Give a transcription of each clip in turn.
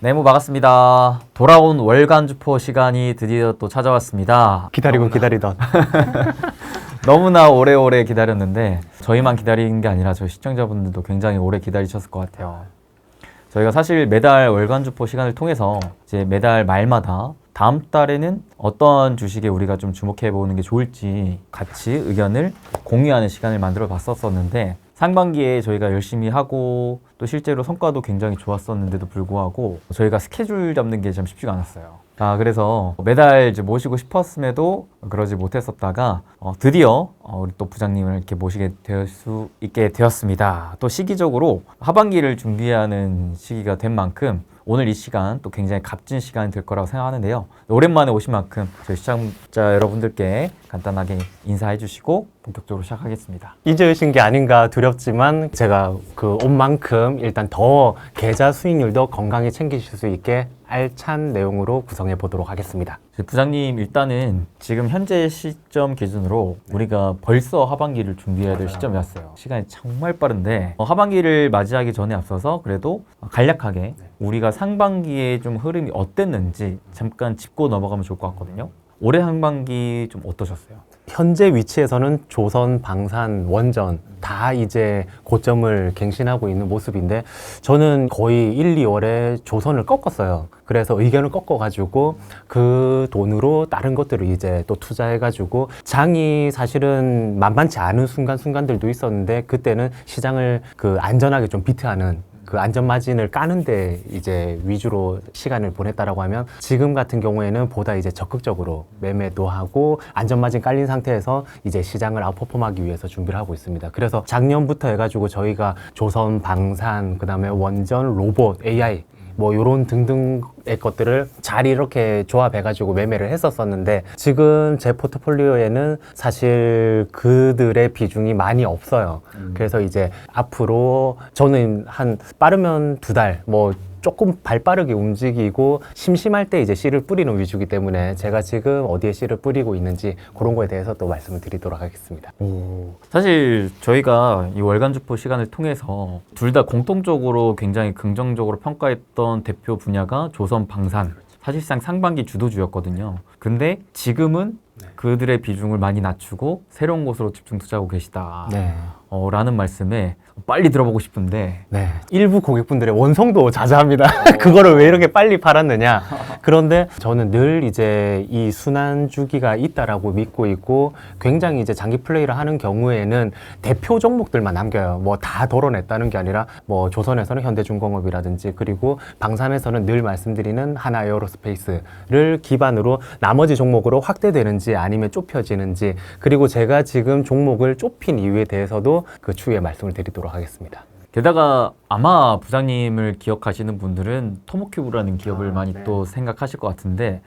네모 반갑습니다. 돌아온 월간 주포 시간이 드디어 또 찾아왔습니다. 기다리고 기다리던. 너무나 오래오래 기다렸는데 저희만 기다린 게 아니라 저희 시청자분들도 굉장히 오래 기다리셨을 것 같아요. 저희가 사실 매달 월간 주포 시간을 통해서 이제 매달 말마다 다음 달에는 어떤 주식에 우리가 좀 주목해 보는 게 좋을지 같이 의견을 공유하는 시간을 만들어 봤었는데 상반기에 저희가 열심히 하고 또 실제로 성과도 굉장히 좋았었는데도 불구하고 저희가 스케줄 잡는 게 좀 쉽지가 않았어요. 그래서 매달 이제 모시고 싶었음에도 그러지 못했었다가 드디어 우리 또 부장님을 이렇게 모시게 될 수 있게 되었습니다. 또 시기적으로 하반기를 준비하는 시기가 된 만큼 오늘 이 시간 또 굉장히 값진 시간이 될 거라고 생각하는데요. 오랜만에 오신 만큼 저희 시청자 여러분들께 간단하게 인사해 주시고 본격적으로 시작하겠습니다. 잊으신 게 아닌가 두렵지만 제가 그 온 만큼 일단 더 계좌 수익률도 건강히 챙기실 수 있게 알찬 내용으로 구성해 보도록 하겠습니다. 부장님 일단은 지금 현재 시점 기준으로 우리가 벌써 하반기를 준비해야 될 시점이었어요. 시간이 정말 빠른데 하반기를 맞이하기 전에 앞서서 그래도 간략하게 우리가 상반기에 좀 흐름이 어땠는지 잠깐 짚고 넘어가면 좋을 것 같거든요. 올해 상반기 좀 어떠셨어요? 현재 위치에서는 조선, 방산, 원전 다 이제 고점을 갱신하고 있는 모습인데 저는 거의 1, 2월에 조선을 꺾었어요. 그래서 의견을 꺾어가지고 그 돈으로 다른 것들을 이제 또 투자해가지고 장이 사실은 만만치 않은 순간들도 있었는데 그때는 시장을 그 안전하게 좀 비트하는 그 안전 마진을 까는데 이제 위주로 시간을 보냈다라고 하면 지금 같은 경우에는 보다 이제 적극적으로 매매도 하고 안전 마진 깔린 상태에서 이제 시장을 아웃퍼폼하기 위해서 준비를 하고 있습니다. 그래서 작년부터 해가지고 저희가 조선, 방산, 그다음에 원전, 로봇, AI 뭐 요런 등등의 것들을 잘 이렇게 조합해가지고 매매를 했었었는데 지금 제 포트폴리오에는 사실 그들의 비중이 많이 없어요. 그래서 이제 앞으로 저는 한 빠르면 2달 뭐 조금 발빠르게 움직이고 심심할 때 이제 씨를 뿌리는 위주이기 때문에 제가 지금 어디에 씨를 뿌리고 있는지 그런 거에 대해서 또 말씀을 드리도록 하겠습니다. 사실 저희가 이 월간 주포 시간을 통해서 둘 다 공통적으로 굉장히 긍정적으로 평가했던 대표 분야가 조선 방산, 사실상 상반기 주도주였거든요. 근데 지금은 그들의 비중을 많이 낮추고 새로운 곳으로 집중 투자하고 계시다. 네. 라는 말씀에 빨리 들어보고 싶은데 네. 일부 고객분들의 원성도 자자합니다. 그거를 왜 이렇게 빨리 팔았느냐. 그런데 저는 늘 이제 이 순환 주기가 있다라고 믿고 있고 굉장히 이제 장기 플레이를 하는 경우에는 대표 종목들만 남겨요. 뭐 다 덜어냈다는 게 아니라 뭐 조선에서는 현대중공업이라든지 그리고 방산에서는 늘 말씀드리는 하나에어로스페이스를 기반으로 나머지 종목으로 확대되는지 아니면 좁혀지는지 그리고 제가 지금 종목을 좁힌 이유에 대해서도 그 추후에 말씀을 드리도록 하겠습니다. 게다가 아마 부장님을 기억하시는 분들은 토모큐브라는 기업을 많이 네. 또 생각하실 것 같은데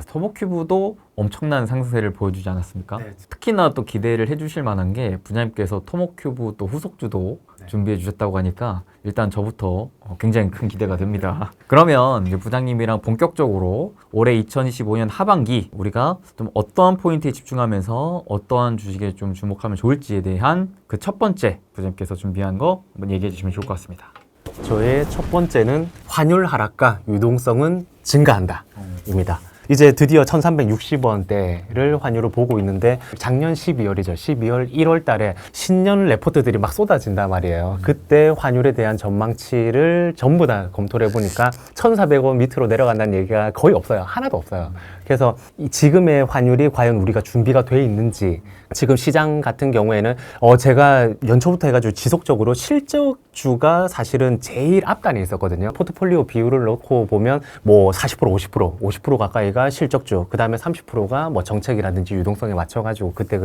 토모큐브도 엄청난 상승세를 보여주지 않았습니까? 네. 특히나 또 기대를 해주실 만한 게 부장님께서 토모큐브 또 후속주도 준비해 주셨다고 하니까 일단 저부터 굉장히 큰 기대가 됩니다. 그러면 이제 부장님이랑 본격적으로 올해 2025년 하반기 우리가 좀 어떠한 포인트에 집중하면서 어떠한 주식에 좀 주목하면 좋을지에 대한 그 첫 번째 부장님께서 준비한 거 한번 얘기해 주시면 좋을 것 같습니다. 저의 첫 번째는 환율 하락과 유동성은 증가한다 입니다. 이제 드디어 1360원대를 환율을 보고 있는데 작년 12월이죠. 12월, 1월 달에 신년 레포트들이 막 쏟아진단 말이에요. 그때 환율에 대한 전망치를 전부 다 검토를 해보니까 1400원 밑으로 내려간다는 얘기가 거의 없어요. 하나도 없어요. 그래서 지금의 환율이 과연 우리가 준비가 돼 있는지 지금 시장 같은 경우에는 제가 연초부터 해가지고 지속적으로 실적주가 사실은 제일 앞단에 있었거든요. 포트폴리오 비율을 넣고 보면 뭐 40%, 50% 가까이가 실적주, 그 다음에 30%가 뭐 정책이라든지 유동성에 맞춰가지고 그때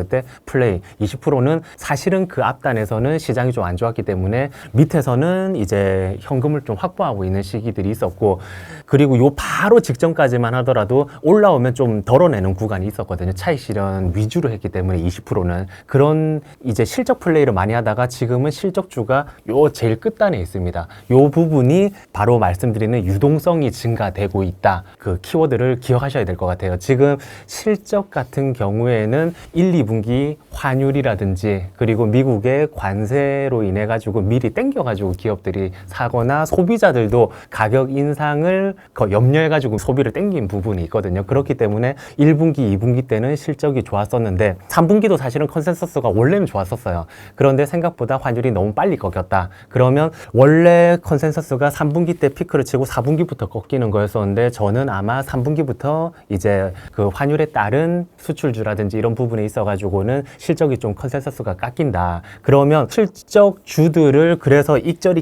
플레이, 20%는 사실은 그 앞단에서는 시장이 좀 안 좋았기 때문에 밑에서는 이제 현금을 좀 확보하고 있는 시기들이 있었고 그리고 요 바로 직전까지만 하더라도 올라오면 좀 덜어내는 구간이 있었거든요. 차익 실현 위주로 했기 때문에 20%는 그런 이제 실적 플레이를 많이 하다가 지금은 실적주가 요 제일 끝단에 있습니다. 요 부분이 바로 말씀드리는 유동성이 증가되고 있다. 그 키워드를 기억하셔야 될 것 같아요. 지금 실적 같은 경우에는 1, 2분기 환율이라든지 그리고 미국의 관세로 인해 가지고 미리 땡겨 가지고 기업들이 사거나 소비자들도 가격 인상을 염려해 가지고 소비를 땡긴 부분이 있거든요. 그렇기 때문에 1분기, 2분기 때는 실적이 좋았었는데 3분기도 사실은 컨센서스가 원래는 좋았었어요. 그런데 생각보다 환율이 너무 빨리 꺾였다. 그러면 원래 컨센서스가 3분기 때 피크를 치고 4분기부터 꺾이는 거였었는데 저는 아마 3분기부터 이제 그 환율에 따른 수출주라든지 이런 부분에 있어 가지고는 실적이 좀 컨센서스가 깎인다. 그러면 실적주들을 그래서 익절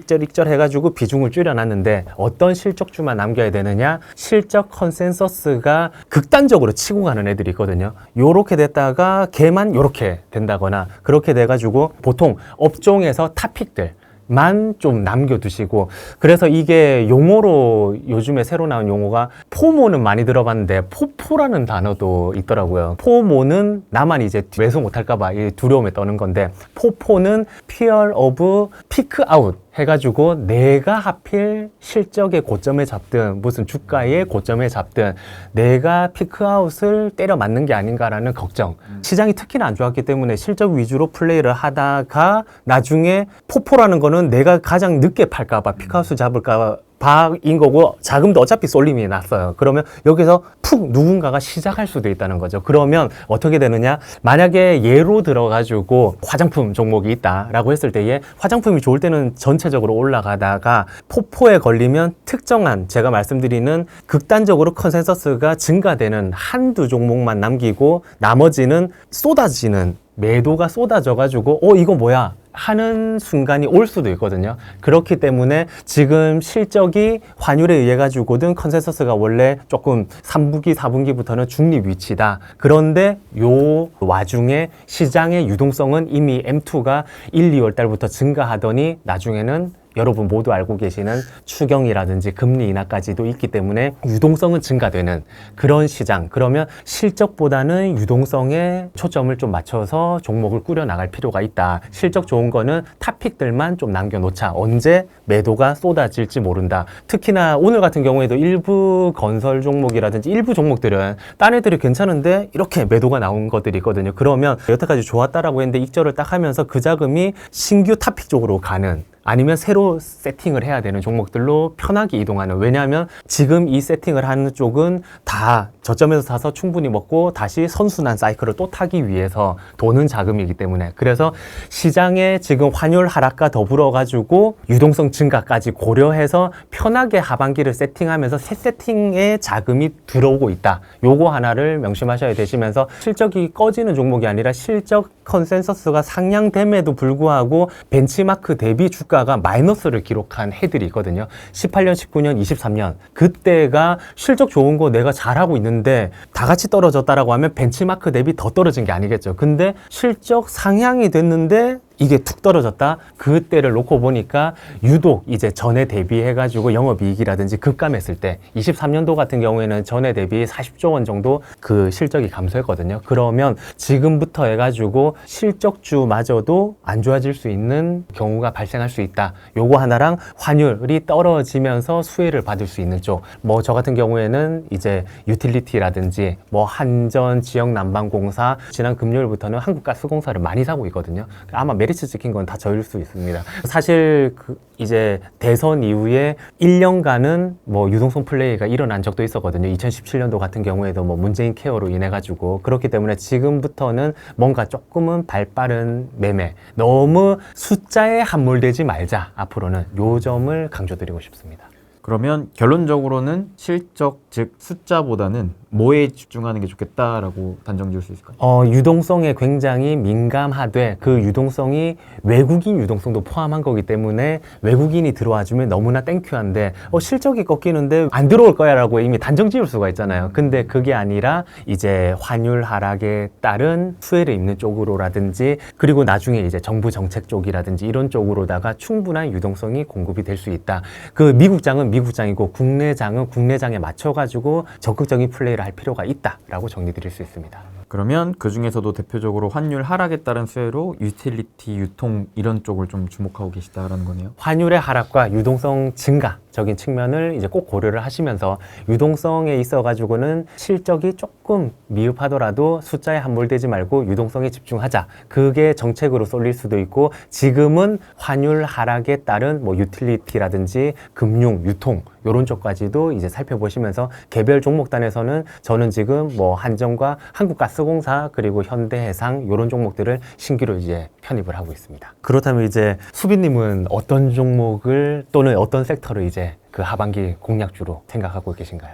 해가지고 비중을 줄여놨는데 어떤 실적주만 남겨야 되느냐? 실적 컨센서스가 극단적으로 치고 가는 애들이 있거든요. 요렇게 됐다가 걔만 요렇게 된다거나 그렇게 돼가지고 보통 업종에서 탑픽들 만 좀 남겨두시고 그래서 이게 용어로 요즘에 새로 나온 용어가 포모는 많이 들어봤는데 포포라는 단어도 있더라고요. 포모는 나만 이제 매수 못할까봐 두려움에 떠는 건데 포포는 Fear of Peak Out 해가지고 내가 하필 실적의 고점에 잡든 무슨 주가의 고점에 잡든 내가 피크아웃을 때려 맞는 게 아닌가라는 걱정. 시장이 특히나 안 좋았기 때문에 실적 위주로 플레이를 하다가 나중에 포포라는 거는 내가 가장 늦게 팔까봐 피크아웃을 잡을까 바인 거고 자금도 어차피 쏠림이 났어요. 그러면 여기서 푹 누군가가 시작할 수도 있다는 거죠. 그러면 어떻게 되느냐? 만약에 예로 들어가지고 화장품 종목이 있다라고 했을 때에 화장품이 좋을 때는 전체적으로 올라가다가 포포에 걸리면 특정한 제가 말씀드리는 극단적으로 컨센서스가 증가되는 한두 종목만 남기고 나머지는 쏟아지는 매도가 쏟아져가지고 이거 뭐야? 하는 순간이 올 수도 있거든요. 그렇기 때문에 지금 실적이 환율에 의해 가지고든 컨센서스가 원래 조금 3분기, 4분기부터는 중립 위치다. 그런데 요 와중에 시장의 유동성은 이미 M2가 1, 2월 달부터 증가하더니 나중에는 여러분 모두 알고 계시는 추경이라든지 금리 인하까지도 있기 때문에 유동성은 증가되는 그런 시장. 그러면 실적보다는 유동성에 초점을 좀 맞춰서 종목을 꾸려 나갈 필요가 있다. 실적 좋은 거는 탑픽들만 좀 남겨놓자. 언제 매도가 쏟아질지 모른다. 특히나 오늘 같은 경우에도 일부 건설 종목이라든지 일부 종목들은 딴 애들이 괜찮은데 이렇게 매도가 나온 것들이 있거든요. 그러면 여태까지 좋았다라고 했는데 익절을 딱 하면서 그 자금이 신규 탑픽 쪽으로 가는 아니면 새로 세팅을 해야 되는 종목들로 편하게 이동하는. 왜냐하면 지금 이 세팅을 하는 쪽은 다 저점에서 사서 충분히 먹고 다시 선순환 사이클을 또 타기 위해서 도는 자금이기 때문에. 그래서 시장에 지금 환율 하락과 더불어 가지고 유동성 증가까지 고려해서 편하게 하반기를 세팅하면서 새 세팅의 자금이 들어오고 있다. 요거 하나를 명심하셔야 되시면서 실적이 꺼지는 종목이 아니라 실적 컨센서스가 상향됨에도 불구하고 벤치마크 대비 주가가 마이너스를 기록한 해들이 있거든요. 18년, 19년, 23년 그때가 실적 좋은 거 내가 잘하고 있는데 다 같이 떨어졌다라고 하면 벤치마크 대비 더 떨어진 게 아니겠죠. 근데 실적 상향이 됐는데 이게 툭 떨어졌다. 그때를 놓고 보니까 유독 이제 전에 대비해가지고 영업이익이라든지 급감했을 때 23년도 같은 경우에는 전에 대비 40조 원 정도 그 실적이 감소했거든요. 그러면 지금부터 해가지고 실적주마저도 안 좋아질 수 있는 경우가 발생할 수 있다. 요거 하나랑 환율이 떨어지면서 수혜를 받을 수 있는 쪽. 뭐 저 같은 경우에는 이제 유틸리티라든지 뭐 한전, 지역난방공사 지난 금요일부터는 한국가스공사를 많이 사고 있거든요. 아마 메리츠 찍힌 건 다 저일 수 있습니다. 사실 이제 대선 이후에 1년간은 뭐 유동성 플레이가 일어난 적도 있었거든요. 2017년도 같은 경우에도 뭐 문재인 케어로 인해 가지고 그렇기 때문에 지금부터는 뭔가 조금은 발빠른 매매, 너무 숫자에 함몰되지 말자. 앞으로는 요 점을 강조드리고 싶습니다. 그러면 결론적으로는 실적, 즉 숫자보다는 뭐에 집중하는 게 좋겠다라고 단정 지을 수 있을까요? 유동성에 굉장히 민감하되 그 유동성이 외국인 유동성도 포함한 거기 때문에 외국인이 들어와주면 너무나 땡큐한데 실적이 꺾이는데 안 들어올 거야 라고 이미 단정 지을 수가 있잖아요. 근데 그게 아니라 이제 환율 하락에 따른 수혜를 입는 쪽으로라든지 그리고 나중에 이제 정부 정책 쪽이라든지 이런 쪽으로다가 충분한 유동성이 공급이 될 수 있다. 그 미국장은 미국장이고 국내장은 국내장에 맞춰가지고 적극적인 플레이를 할 필요가 있다라고 정리드릴 수 있습니다. 그러면 그 중에서도 대표적으로 환율 하락에 따른 수혜로 유틸리티, 유통 이런 쪽을 좀 주목하고 계시다라는 거네요. 환율의 하락과 유동성 증가적인 측면을 이제 꼭 고려를 하시면서 유동성에 있어 가지고는 실적이 조금 미흡하더라도 숫자에 함몰되지 말고 유동성에 집중하자. 그게 정책으로 쏠릴 수도 있고 지금은 환율 하락에 따른 뭐 유틸리티라든지 금융, 유통 요런 쪽까지도 이제 살펴보시면서 개별 종목단에서는 저는 지금 뭐 한전과 한국가스공사 그리고 현대해상 요런 종목들을 신규로 이제 편입을 하고 있습니다. 그렇다면 이제 수빈님은 어떤 종목을 또는 어떤 섹터를 이제 그 하반기 공략주로 생각하고 계신가요?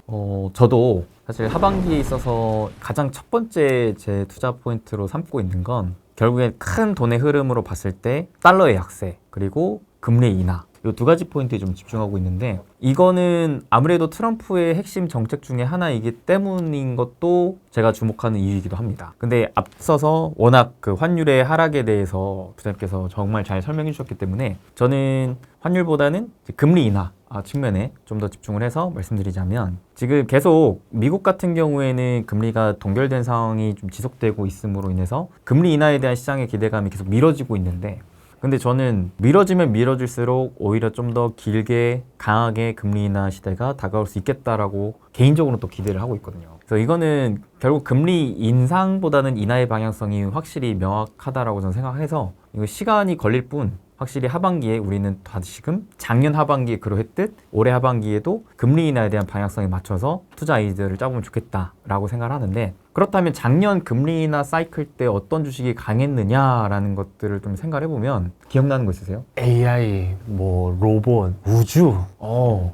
저도 사실 하반기에 있어서 가장 첫 번째 제 투자 포인트로 삼고 있는 건 결국엔 큰 돈의 흐름으로 봤을 때 달러의 약세 그리고 금리 인하 이 두 가지 포인트에 좀 집중하고 있는데 이거는 아무래도 트럼프의 핵심 정책 중에 하나이기 때문인 것도 제가 주목하는 이유이기도 합니다. 근데 앞서서 워낙 그 환율의 하락에 대해서 부장님께서 정말 잘 설명해 주셨기 때문에 저는 환율보다는 금리 인하 측면에 좀 더 집중을 해서 말씀드리자면 지금 계속 미국 같은 경우에는 금리가 동결된 상황이 좀 지속되고 있음으로 인해서 금리 인하에 대한 시장의 기대감이 계속 미뤄지고 있는데 근데 저는 미뤄지면 미뤄질수록 오히려 좀 더 길게 강하게 금리 인하 시대가 다가올 수 있겠다라고 개인적으로 또 기대를 하고 있거든요. 그래서 이거는 결국 금리 인상보다는 인하의 방향성이 확실히 명확하다라고 저는 생각해서 이거 시간이 걸릴 뿐 확실히 하반기에 우리는 다시금 작년 하반기에 그러했듯 올해 하반기에도 금리 인하에 대한 방향성에 맞춰서 투자 아이디어를 짜보면 좋겠다라고 생각을 하는데 그렇다면 작년 금리 인하 사이클 때 어떤 주식이 강했느냐라는 것들을 좀 생각을 해보면 기억나는 거 있으세요? AI, 뭐 로봇, 우주.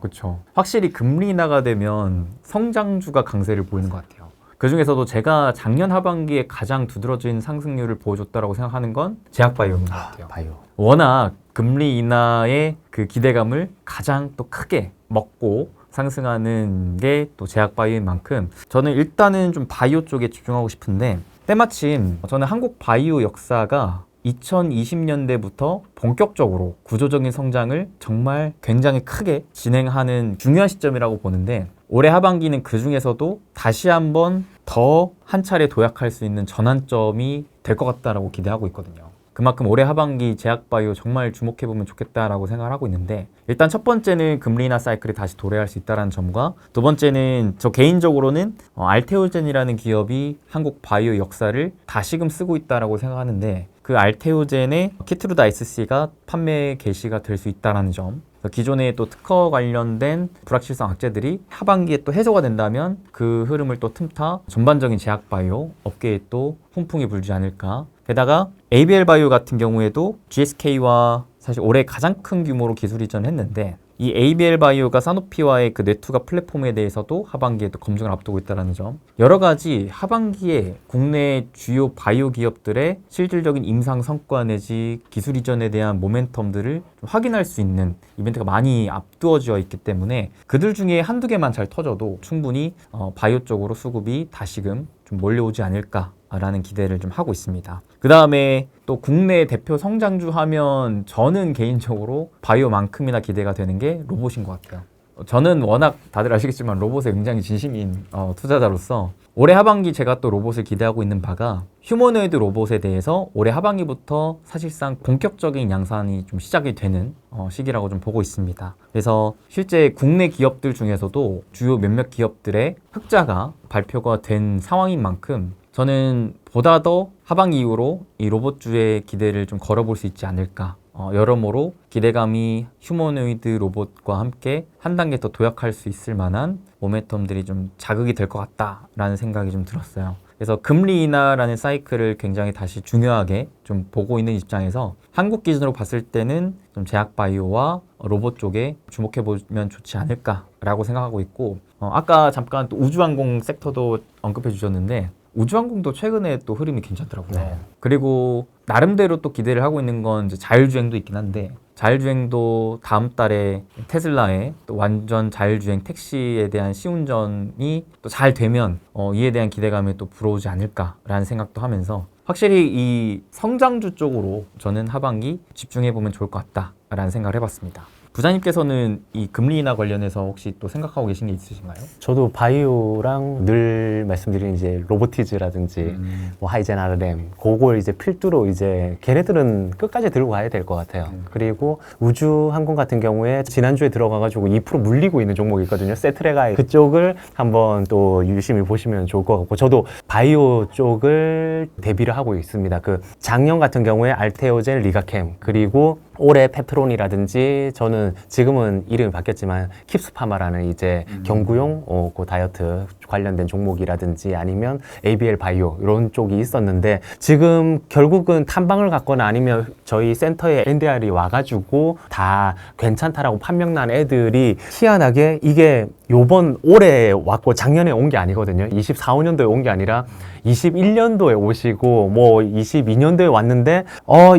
그렇죠. 확실히 금리 인하가 되면 성장주가 강세를 보이는 것 같아요. 그 중에서도 제가 작년 하반기에 가장 두드러진 상승률을 보여줬다라고 생각하는 건 제약바이오인 것 같아요. 바이오. 워낙 금리 인하의 그 기대감을 가장 또 크게 먹고 상승하는 게 또 제약바이오인 만큼 저는 일단은 좀 바이오 쪽에 집중하고 싶은데 때마침 저는 한국 바이오 역사가 2020년대부터 본격적으로 구조적인 성장을 정말 굉장히 크게 진행하는 중요한 시점이라고 보는데 올해 하반기는 그 중에서도 다시 한번 더 한 차례 도약할 수 있는 전환점이 될 것 같다라고 기대하고 있거든요. 그만큼 올해 하반기 제약바이오 정말 주목해보면 좋겠다라고 생각을 하고 있는데 일단 첫 번째는 금리 인하 사이클이 다시 도래할 수 있다는 점과 두 번째는 저 개인적으로는 알테오젠이라는 기업이 한국 바이오 역사를 다시금 쓰고 있다라고 생각하는데 그 알테오젠의 키트루다 SC가 판매 개시가 될 수 있다는 점 기존의 또 특허 관련된 불확실성 악재들이 하반기에 또 해소가 된다면 그 흐름을 또 틈타 전반적인 제약바이오 업계에 또 훈풍이 불지 않을까. 게다가 ABL 바이오 같은 경우에도 GSK와 사실 올해 가장 큰 규모로 기술 이전을 했는데 이 ABL 바이오가 사노피와의 그 뇌투가 플랫폼에 대해서도 하반기에 또 검증을 앞두고 있다는 점 여러 가지 하반기에 국내 주요 바이오 기업들의 실질적인 임상 성과 내지 기술 이전에 대한 모멘텀들을 좀 확인할 수 있는 이벤트가 많이 앞두어져 있기 때문에 그들 중에 한두 개만 잘 터져도 충분히 바이오 쪽으로 수급이 다시금 좀 몰려오지 않을까라는 기대를 좀 하고 있습니다. 그 다음에 또 국내 대표 성장주 하면 저는 개인적으로 바이오만큼이나 기대가 되는 게 로봇인 것 같아요. 저는 워낙 다들 아시겠지만 로봇에 굉장히 진심인 투자자로서 올해 하반기 제가 또 로봇을 기대하고 있는 바가 휴머노이드 로봇에 대해서 올해 하반기부터 사실상 본격적인 양산이 좀 시작이 되는 시기라고 좀 보고 있습니다. 그래서 실제 국내 기업들 중에서도 주요 몇몇 기업들의 흑자가 발표가 된 상황인 만큼 저는 보다 더 하반기 이후로 이 로봇주의 기대를 좀 걸어볼 수 있지 않을까. 여러모로 기대감이 휴머노이드 로봇과 함께 한 단계 더 도약할 수 있을 만한 모멘텀들이 좀 자극이 될 것 같다라는 생각이 좀 들었어요. 그래서 금리 인하라는 사이클을 굉장히 다시 중요하게 좀 보고 있는 입장에서 한국 기준으로 봤을 때는 좀 제약바이오와 로봇 쪽에 주목해보면 좋지 않을까라고 생각하고 있고 아까 잠깐 또 우주항공 섹터도 언급해 주셨는데 우주항공도 최근에 또 흐름이 괜찮더라고요. 네. 그리고 나름대로 또 기대를 하고 있는 건 이제 자율주행도 있긴 한데 자율주행도 다음 달에 테슬라의 또 완전 자율주행 택시에 대한 시운전이 또 잘 되면 이에 대한 기대감이 또 불어오지 않을까라는 생각도 하면서 확실히 이 성장주 쪽으로 저는 하반기 집중해보면 좋을 것 같다라는 생각을 해봤습니다. 부장님께서는 이 금리 인하 관련해서 혹시 또 생각하고 계신 게 있으신가요? 저도 바이오랑 늘 말씀드린 이제 로보티즈라든지 뭐 하이젠 RRM 그걸 이제 필두로 이제 걔네들은 끝까지 들고 가야 될 것 같아요. 그리고 우주 항공 같은 경우에 지난주에 들어가가지고 2% 물리고 있는 종목이 있거든요. 세트레가이 그쪽을 한번 또 유심히 보시면 좋을 것 같고 저도 바이오 쪽을 대비를 하고 있습니다. 그 작년 같은 경우에 알테오젠, 리가캠 그리고 올해 펩트론이라든지 저는 지금은 이름이 바뀌었지만 킵스파마라는 이제 경구용 그 다이어트 관련된 종목이라든지 아니면 ABL 바이오 이런 쪽이 있었는데 지금 결국은 탐방을 갔거나 아니면 저희 센터에 NDR이 와가지고 다 괜찮다라고 판명 난 애들이 희한하게 이게 요번 올해 왔고 작년에 온 게 아니거든요. 24, 5년도에 온 게 아니라 21년도에 오시고 뭐 22년도에 왔는데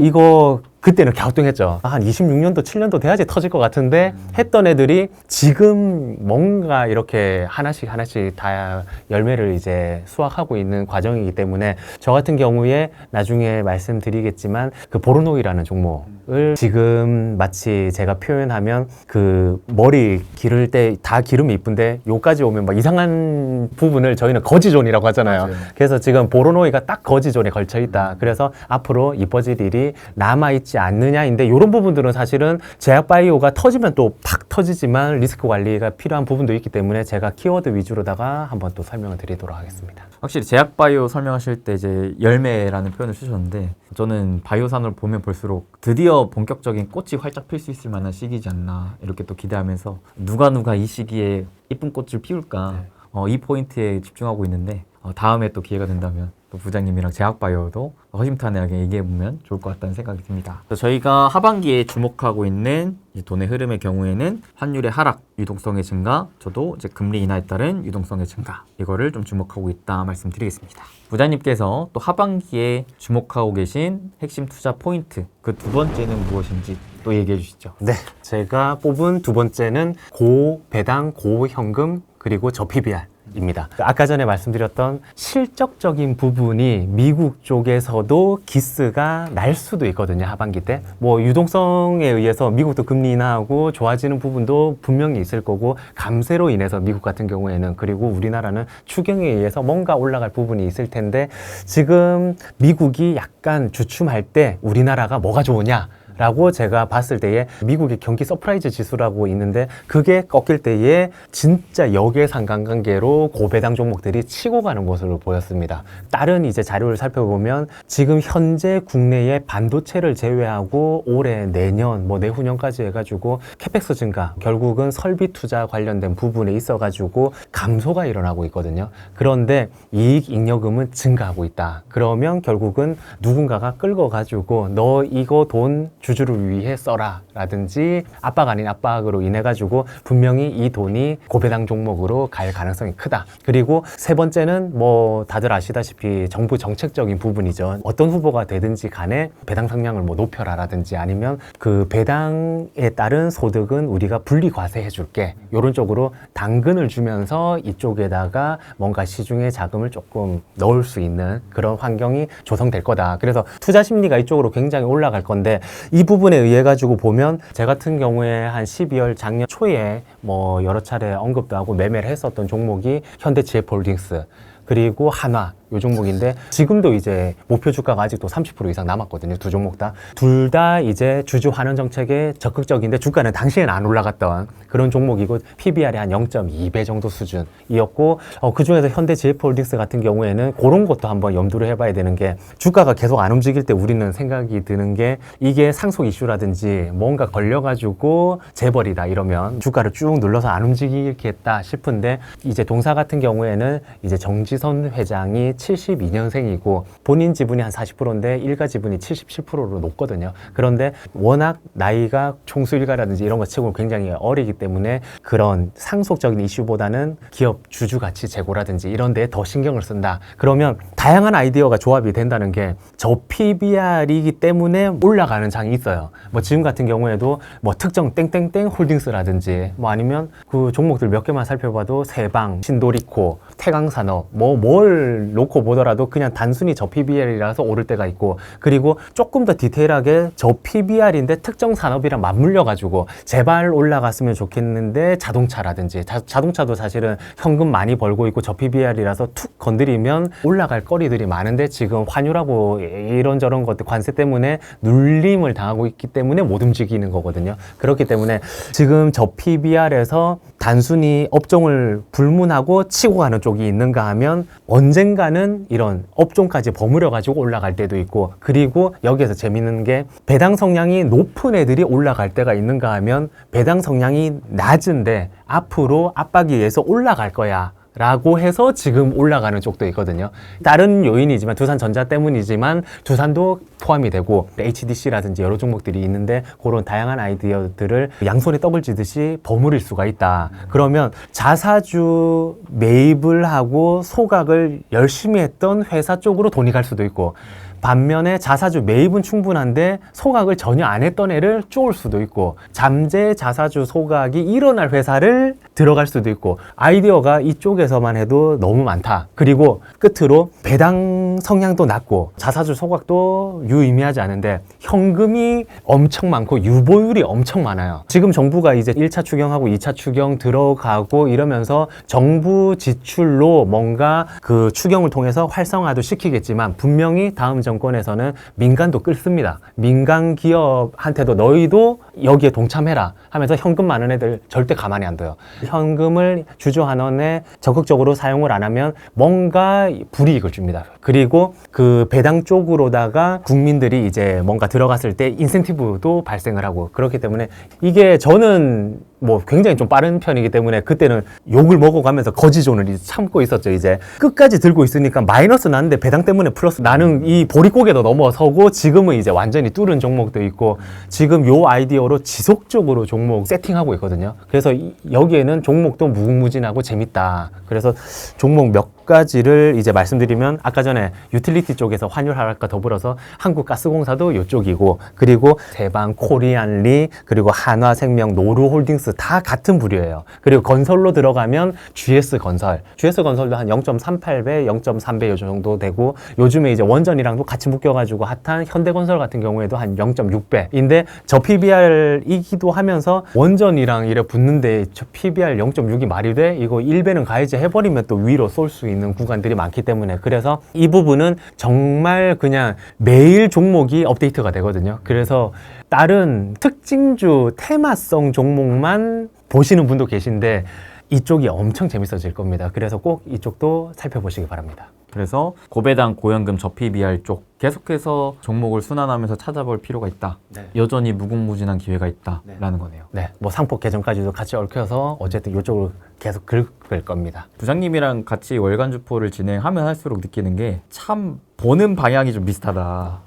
이거 그때는 갸우뚱했죠. 한 26년도, 7년도 돼야지 터질 것 같은데 했던 애들이 지금 뭔가 이렇게 하나씩 다 열매를 이제 수확하고 있는 과정이기 때문에 저 같은 경우에 나중에 말씀드리겠지만 그 보르노이라는 종목을 지금 마치 제가 표현하면 그 머리 기를 때 다 기르면 이쁜데 요까지 오면 막 이상한 부분을 저희는 거지존이라고 하잖아요. 맞아요. 그래서 지금 보르노이가 딱 거지존에 걸쳐 있다. 그래서 앞으로 이뻐질 일이 남아있지 않느냐인데 이런 부분들은 사실은 제약바이오가 터지면 또 팍 터지지만 리스크 관리가 필요한 부분도 있기 때문에 제가 키워드 위주로다가 한번 또 설명을 드리도록 하겠습니다. 확실히 제약바이오 설명하실 때 이제 열매라는 표현을 쓰셨는데 저는 바이오산을 보면 볼수록 드디어 본격적인 꽃이 활짝 필 수 있을 만한 시기지 않나 이렇게 또 기대하면서 누가 이 시기에 이쁜 꽃을 피울까 이 포인트에 집중하고 있는데 다음에 또 기회가 된다면 또 부장님이랑 제약바이오도 허심탄회하게 얘기해보면 좋을 것 같다는 생각이 듭니다. 저희가 하반기에 주목하고 있는 돈의 흐름의 경우에는 환율의 하락, 유동성의 증가, 저도 이제 금리 인하에 따른 유동성의 증가 이거를 좀 주목하고 있다 말씀드리겠습니다. 부장님께서 또 하반기에 주목하고 계신 핵심 투자 포인트 그 두 번째는 무엇인지 또 얘기해 주시죠. 네, 제가 뽑은 두 번째는 고배당, 고현금, 그리고 저PBR. 입니다. 아까 전에 말씀드렸던 실적적인 부분이 미국 쪽에서도 기스가 날 수도 있거든요. 하반기 때. 뭐 유동성에 의해서 미국도 금리 인하하고 좋아지는 부분도 분명히 있을 거고 감세로 인해서 미국 같은 경우에는 그리고 우리나라는 추경에 의해서 뭔가 올라갈 부분이 있을 텐데 지금 미국이 약간 주춤할 때 우리나라가 뭐가 좋으냐? 라고 제가 봤을 때에 미국의 경기 서프라이즈 지수라고 있는데 그게 꺾일 때에 진짜 역예상 관관계로 고배당 종목들이 치고 가는 모습을 보였습니다. 다른 이제 자료를 살펴보면 지금 현재 국내의 반도체를 제외하고 올해 내년 뭐 내후년까지 해가지고 캐펙스 증가 결국은 설비 투자 관련된 부분에 있어가지고 감소가 일어나고 있거든요. 그런데 이익 잉여금은 증가하고 있다. 그러면 결국은 누군가가 끌어가지고 너 이거 돈 주주를 위해 써라 라든지 압박 아닌 압박으로 인해 가지고 분명히 이 돈이 고배당 종목으로 갈 가능성이 크다. 그리고 세 번째는 뭐 다들 아시다시피 정부 정책적인 부분이죠. 어떤 후보가 되든지 간에 배당 상량을 뭐 높여라 라든지 아니면 그 배당에 따른 소득은 우리가 분리 과세해 줄게 이런 쪽으로 당근을 주면서 이쪽에다가 뭔가 시중에 자금을 조금 넣을 수 있는 그런 환경이 조성될 거다. 그래서 투자 심리가 이쪽으로 굉장히 올라갈 건데 이 부분에 의해 가지고 보면 제 같은 경우에 한 12월 작년 초에 뭐 여러 차례 언급도 하고 매매를 했었던 종목이 현대GF홀딩스 그리고 한화 요 종목인데 지금도 이제 목표 주가가 아직도 30% 이상 남았거든요. 두 종목 다. 둘 다 이제 주주 환원 정책에 적극적인데 주가는 당시에는 안 올라갔던 그런 종목이고 PBR이 한 0.2배 정도 수준이었고 그중에서 현대GF홀딩스 같은 경우에는 그런 것도 한번 염두를 해봐야 되는 게 주가가 계속 안 움직일 때 우리는 생각이 드는 게 이게 상속 이슈라든지 뭔가 걸려가지고 재벌이다 이러면 주가를 쭉 눌러서 안 움직이겠다 싶은데 이제 동사 같은 경우에는 이제 정지선 회장이 72년생이고 본인 지분이 한 40%인데 일가 지분이 77%로 높거든요. 그런데 워낙 나이가 총수일가라든지 이런 거 치고 굉장히 어리기 때문에 그런 상속적인 이슈보다는 기업 주주 가치 제고라든지 이런 데에 더 신경을 쓴다. 그러면 다양한 아이디어가 조합이 된다는 게 저 PBR이기 때문에 올라가는 장이 있어요. 뭐 지금 같은 경우에도 뭐 특정 땡땡땡 홀딩스라든지 뭐 아니면 그 종목들 몇 개만 살펴봐도 세방, 신도리코, 태강산업 뭘 놓고 놓고 보더라도 그냥 단순히 저 PBR이라서 오를 때가 있고, 그리고 조금 더 디테일하게 저 PBR인데 특정 산업이랑 맞물려 가지고 제발 올라갔으면 좋겠는데 자동차라든지 자동차도 사실은 현금 많이 벌고 있고 저 PBR이라서 툭 건드리면 올라갈 거리들이 많은데 지금 환율하고 이런저런 것들 관세 때문에 눌림을 당하고 있기 때문에 못 움직이는 거거든요. 그렇기 때문에 지금 저 PBR에서 단순히 업종을 불문하고 치고 가는 쪽이 있는가 하면 언젠가는 이런 업종까지 버무려 가지고 올라갈 때도 있고, 그리고 여기에서 재밌는 게 배당 성량이 높은 애들이 올라갈 때가 있는가 하면 배당 성량이 낮은데 앞으로 압박에 의해서 올라갈 거야 라고 해서 지금 올라가는 쪽도 있거든요. 다른 요인이지만 두산전자 때문이지만 두산도 포함이 되고 HDC라든지 여러 종목들이 있는데 그런 다양한 아이디어들을 양손에 떡을 쥐듯이 버무릴 수가 있다. 그러면 자사주 매입을 하고 소각을 열심히 했던 회사 쪽으로 돈이 갈 수도 있고, 반면에 자사주 매입은 충분한데 소각을 전혀 안 했던 애를 쪼을 수도 있고, 잠재 자사주 소각이 일어날 회사를 들어갈 수도 있고, 아이디어가 이쪽에서만 해도 너무 많다. 그리고 끝으로 배당 성향도 낮고 자사주 소각도 유의미하지 않은데 현금이 엄청 많고 유보율이 엄청 많아요. 지금 정부가 이제 1차 추경하고 2차 추경 들어가고 이러면서 정부 지출로 뭔가 그 추경을 통해서 활성화도 시키겠지만 분명히 다음 정권에서는 민간도 끌습니다. 민간 기업한테도 너희도 여기에 동참해라 하면서 현금 많은 애들 절대 가만히 안 둬요. 현금을 주주환원에 적극적으로 사용을 안 하면 뭔가 불이익을 줍니다. 그리고 그 배당 쪽으로다가 국민들이 이제 뭔가 들어갔을 때 인센티브도 발생을 하고, 그렇기 때문에 이게 저는 뭐 굉장히 좀 빠른 편이기 때문에 그때는 욕을 먹어가면서 거지존을 이제 참고 있었죠. 이제 끝까지 들고 있으니까 마이너스 났는데 배당 때문에 플러스 나는 이 보릿고개도 넘어서고, 지금은 이제 완전히 뚫은 종목도 있고 지금 요 아이디어로 지속적으로 종목 세팅하고 있거든요. 그래서 여기에는 종목도 무궁무진하고 재밌다. 그래서 종목 몇 가지를 이제 말씀드리면, 아까 전에 유틸리티 쪽에서 환율 하락과 더불어서 한국가스공사도 이쪽이고, 그리고 대방, 코리안리, 그리고 한화생명, 노루홀딩스 다 같은 부류예요. 그리고 건설로 들어가면 GS건설, GS건설도 한 0.38배, 0.3배 요 정도 되고, 요즘에 이제 원전이랑도 같이 묶여가지고 핫한 현대건설 같은 경우에도 한 0.6배인데 저 PBR이기도 하면서 원전이랑 이래 붙는데 저 PBR 0.6이 말이 돼? 이거 1배는 가야지 해버리면 또 위로 쏠 수 있는 구간들이 많기 때문에, 그래서 이 부분은 정말 그냥 매일 종목이 업데이트가 되거든요. 그래서 다른 특징주 테마성 종목만 보시는 분도 계신데 이쪽이 엄청 재밌어질 겁니다. 그래서 꼭 이쪽도 살펴보시기 바랍니다. 그래서 고배당 고연금 저 PBR 쪽 계속해서 종목을 순환하면서 찾아볼 필요가 있다. 네. 여전히 무궁무진한 기회가 있다라는 거네요. 네, 뭐 상폭 개정까지도 같이 얽혀서 어쨌든 이쪽으로 계속 긁을 겁니다. 부장님이랑 같이 월간 주포를 진행하면 할수록 느끼는 게 참 보는 방향이 좀 비슷하다.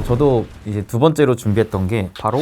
저도 이제 두 번째로 준비했던 게 바로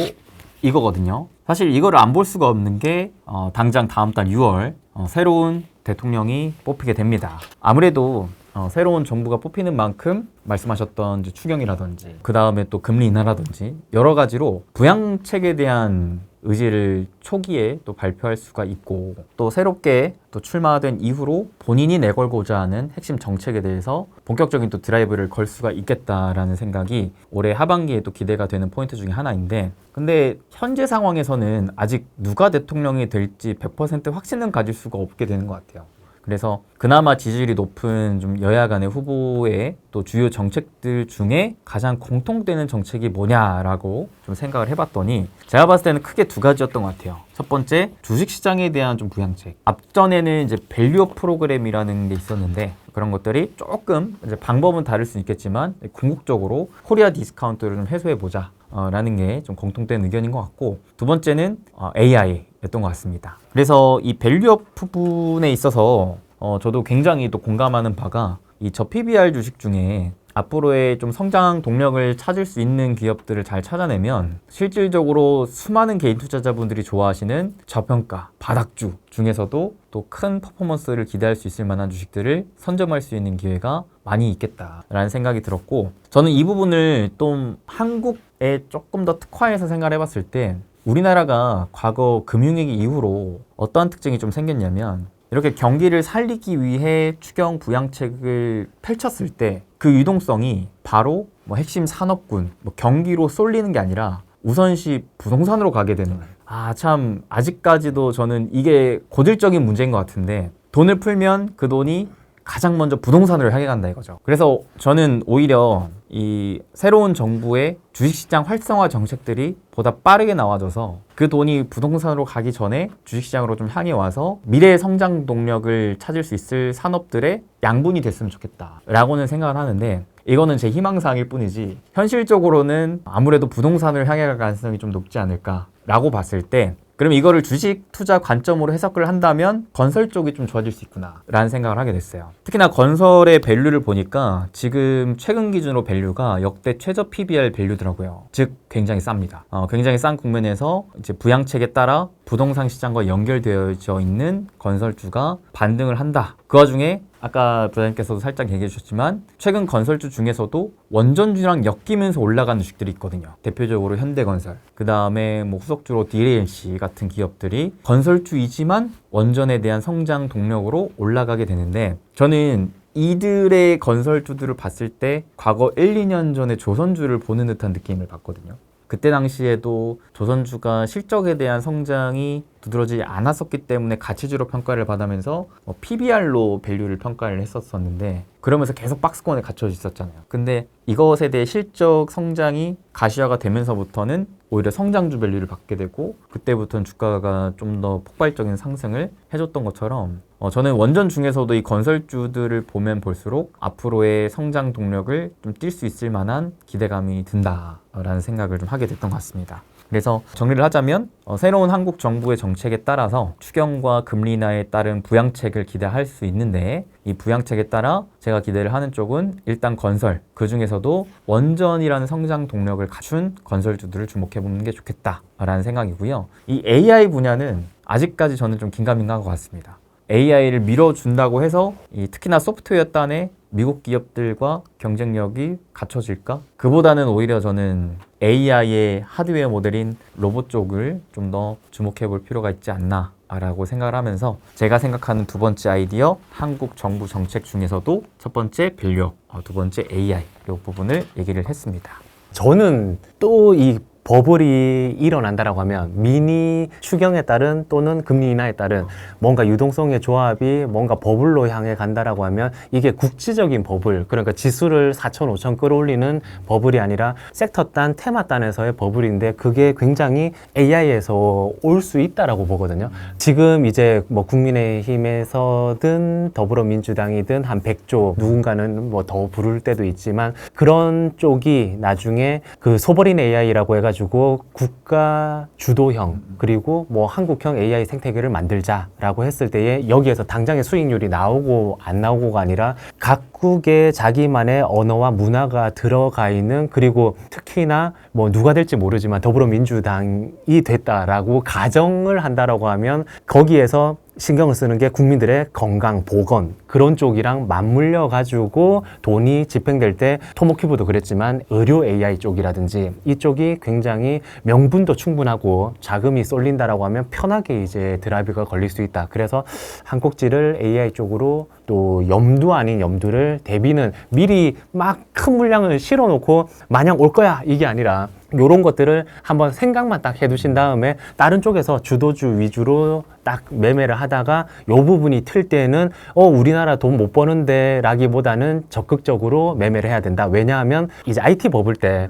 이거거든요. 사실 이거를 안 볼 수가 없는 게 당장 다음 달 6월 새로운 대통령이 뽑히게 됩니다. 아무래도 새로운 정부가 뽑히는 만큼 말씀하셨던 이제 추경이라든지 그 다음에 또 금리 인하라든지 여러 가지로 부양책에 대한 의지를 초기에 또 발표할 수가 있고, 또 새롭게 또 출마된 이후로 본인이 내걸고자 하는 핵심 정책에 대해서 본격적인 또 드라이브를 걸 수가 있겠다라는 생각이 올해 하반기에 또 기대가 되는 포인트 중에 하나인데, 근데 현재 상황에서는 아직 누가 대통령이 될지 100% 확신은 가질 수가 없게 되는 것 같아요. 그래서 그나마 지지율이 높은 좀 여야 간의 후보의 또 주요 정책들 중에 가장 공통되는 정책이 뭐냐라고 좀 생각을 해봤더니 제가 봤을 때는 크게 두 가지였던 것 같아요. 첫 번째, 주식시장에 대한 좀 부양책. 앞전에는 이제 밸류업 프로그램이라는 게 있었는데 그런 것들이 조금 이제 방법은 다를 수 있겠지만 궁극적으로 코리아 디스카운트를 좀 해소해보자 라는 게 좀 공통된 의견인 것 같고, 두 번째는 AI였던 것 같습니다. 그래서 이 밸류업 부분에 있어서 저도 굉장히 또 공감하는 바가 이 저 PBR 주식 중에 앞으로의 좀 성장 동력을 찾을 수 있는 기업들을 잘 찾아내면 실질적으로 수많은 개인 투자자분들이 좋아하시는 저평가, 바닥주 중에서도 또 큰 퍼포먼스를 기대할 수 있을 만한 주식들을 선점할 수 있는 기회가 많이 있겠다라는 생각이 들었고, 저는 이 부분을 좀 한국에 조금 더 특화해서 생각을 해봤을 때 우리나라가 과거 금융위기 이후로 어떠한 특징이 좀 생겼냐면 이렇게 경기를 살리기 위해 추경 부양책을 펼쳤을 때 그 유동성이 바로 뭐 핵심 산업군, 뭐 경기로 쏠리는 게 아니라 우선시 부동산으로 가게 되는 거예요. 참 아직까지도 저는 이게 고질적인 문제인 것 같은데 돈을 풀면 그 돈이 가장 먼저 부동산으로 향해 간다 이거죠. 그래서 저는 오히려 이 새로운 정부의 주식시장 활성화 정책들이 보다 빠르게 나와져서 그 돈이 부동산으로 가기 전에 주식시장으로 좀 향해 와서 미래의 성장 동력을 찾을 수 있을 산업들의 양분이 됐으면 좋겠다라고는 생각을 하는데 이거는 제 희망사항일 뿐이지 현실적으로는 아무래도 부동산을 향해 갈 가능성이 좀 높지 않을까라고 봤을 때 그럼 이거를 주식 투자 관점으로 해석을 한다면 건설 쪽이 좀 좋아질 수 있구나 라는 생각을 하게 됐어요. 특히나 건설의 밸류를 보니까 지금 최근 기준으로 밸류가 역대 최저 PBR 밸류더라고요. 즉 굉장히 쌉니다. 굉장히 싼 국면에서 이제 부양책에 따라 부동산 시장과 연결되어져 있는 건설주가 반등을 한다. 그 와중에 아까 부장님께서도 살짝 얘기해 주셨지만 최근 건설주 중에서도 원전주랑 엮이면서 올라가는 주식들이 있거든요. 대표적으로 현대건설, 그 다음에 뭐 후속주로 DLC 같은 기업들이 건설주이지만 원전에 대한 성장 동력으로 올라가게 되는데 저는 이들의 건설주들을 봤을 때 과거 1, 2년 전에 조선주를 보는 듯한 느낌을 받거든요. 그때 당시에도 조선주가 실적에 대한 성장이 두드러지지 않았었기 때문에 가치주로 평가를 받으면서 PBR로 밸류를 평가를 했었는데 그러면서 계속 박스권에 갇혀져 있었잖아요. 근데 이것에 대해 실적 성장이 가시화가 되면서부터는 오히려 성장주 밸류를 받게 되고 그때부터는 주가가 좀 더 폭발적인 상승을 해줬던 것처럼 저는 원전 중에서도 이 건설주들을 보면 볼수록 앞으로의 성장 동력을 좀 띌 수 있을 만한 기대감이 든다라는 생각을 좀 하게 됐던 것 같습니다. 그래서 정리를 하자면 새로운 한국 정부의 정책에 따라서 추경과 금리 인하에 따른 부양책을 기대할 수 있는데 이 부양책에 따라 제가 기대를 하는 쪽은 일단 건설, 그 중에서도 원전이라는 성장 동력을 갖춘 건설주들을 주목해보는 게 좋겠다라는 생각이고요. 이 AI 분야는 아직까지 저는 좀 긴가민가한 것 같습니다. AI를 밀어준다고 해서 특히나 소프트웨어 단의 미국 기업들과 경쟁력이 갖춰질까? 그보다는 오히려 저는 AI의 하드웨어 모델인 로봇 쪽을 좀 더 주목해 볼 필요가 있지 않나 라고 생각을 하면서 제가 생각하는 두 번째 아이디어 한국 정부 정책 중에서도 첫 번째 밸류, 두 번째 AI 이 부분을 얘기를 했습니다. 저는 또 이 버블이 일어난다라고 하면 미니 추경에 따른 또는 금리 인하에 따른 뭔가 유동성의 조합이 뭔가 버블로 향해 간다라고 하면 이게 국지적인 버블, 그러니까 지수를 4천, 5천 끌어올리는 버블이 아니라 섹터 단, 테마 단에서의 버블인데 그게 굉장히 AI에서 올 수 있다라고 보거든요. 지금 이제 뭐 국민의힘에서든 더불어민주당이든 한 100조, 누군가는 뭐 더 부를 때도 있지만 그런 쪽이 나중에 그 소버린 AI라고 해가지고 국가 주도형 그리고 뭐 한국형 AI 생태계를 만들자라고 했을 때에 여기에서 당장의 수익률이 나오고 안 나오고가 아니라 각국의 자기만의 언어와 문화가 들어가 있는 그리고 특히나 뭐 누가 될지 모르지만 더불어민주당이 됐다라고 가정을 한다라고 하면 거기에서 신경을 쓰는 게 국민들의 건강, 보건 그런 쪽이랑 맞물려 가지고 돈이 집행될 때 토모큐브도 그랬지만 의료 AI 쪽이라든지 이쪽이 굉장히 명분도 충분하고 자금이 쏠린다라고 하면 편하게 이제 드라이브가 걸릴 수 있다. 그래서 한 꼭지를 AI 쪽으로 또 염두 아닌 염두를 대비는 미리 막 큰 물량을 실어놓고 마냥 올 거야 이게 아니라 요런 것들을 한번 생각만 딱 해두신 다음에 다른 쪽에서 주도주 위주로 딱 매매를 하다가 요 부분이 틀 때는 우리나라 돈 못 버는데 라기보다는 적극적으로 매매를 해야 된다. 왜냐하면 이제 IT 버블 때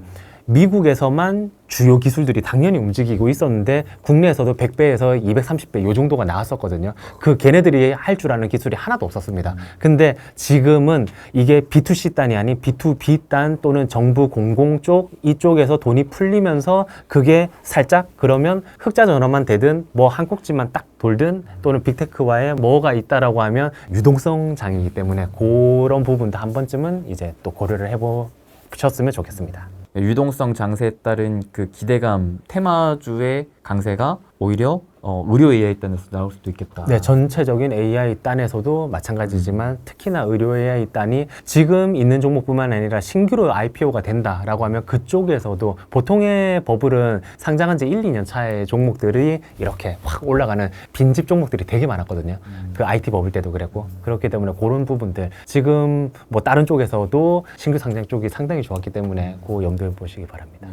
미국에서만 주요 기술들이 당연히 움직이고 있었는데 국내에서도 100배에서 230배 요 정도가 나왔었거든요. 그 걔네들이 할 줄 아는 기술이 하나도 없었습니다. 근데 지금은 이게 B2C 단이 아닌 B2B 단 또는 정부 공공 쪽 이쪽에서 돈이 풀리면서 그게 살짝 그러면 흑자 전환만 되든 뭐 한 꼭지만 딱 돌든 또는 빅테크와의 뭐가 있다라고 하면 유동성 장이기 때문에 그런 부분도 한 번쯤은 이제 또 고려를 해보셨으면 좋겠습니다. 유동성 장세에 따른 그 기대감, 테마주의 강세가 오히려 의료 AI 단에서 나올 수도 있겠다. 네, 전체적인 AI 단에서도 마찬가지지만 특히나 의료 AI 단이 지금 있는 종목뿐만 아니라 신규로 IPO가 된다라고 하면 그쪽에서도 보통의 버블은 상장한 지 1, 2년 차의 종목들이 이렇게 확 올라가는 빈집 종목들이 되게 많았거든요. 그 IT 버블 때도 그랬고 그렇기 때문에 그런 부분들 지금 뭐 다른 쪽에서도 신규 상장 쪽이 상당히 좋았기 때문에 그 염두에 보시기 바랍니다.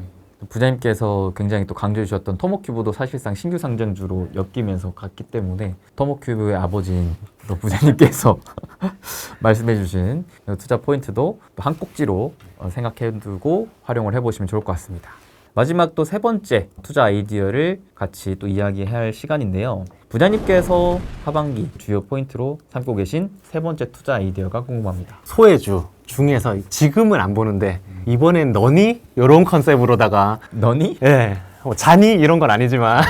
부장님께서 굉장히 또 강조해 주셨던 토모큐브도 사실상 신규 상장주로 엮이면서 갔기 때문에 토모큐브의 아버지인 또 부장님께서 말씀해 주신 투자 포인트도 한 꼭지로 생각해 두고 활용을 해보시면 좋을 것 같습니다. 마지막 또 세 번째 투자 아이디어를 같이 또 이야기할 시간인데요. 부장님께서 하반기 주요 포인트로 삼고 계신 세 번째 투자 아이디어가 궁금합니다. 소외주 중에서 지금은 안 보는데 이번엔 너니? 이런 컨셉으로다가 너니? 예. 뭐 잔이 이런 건 아니지만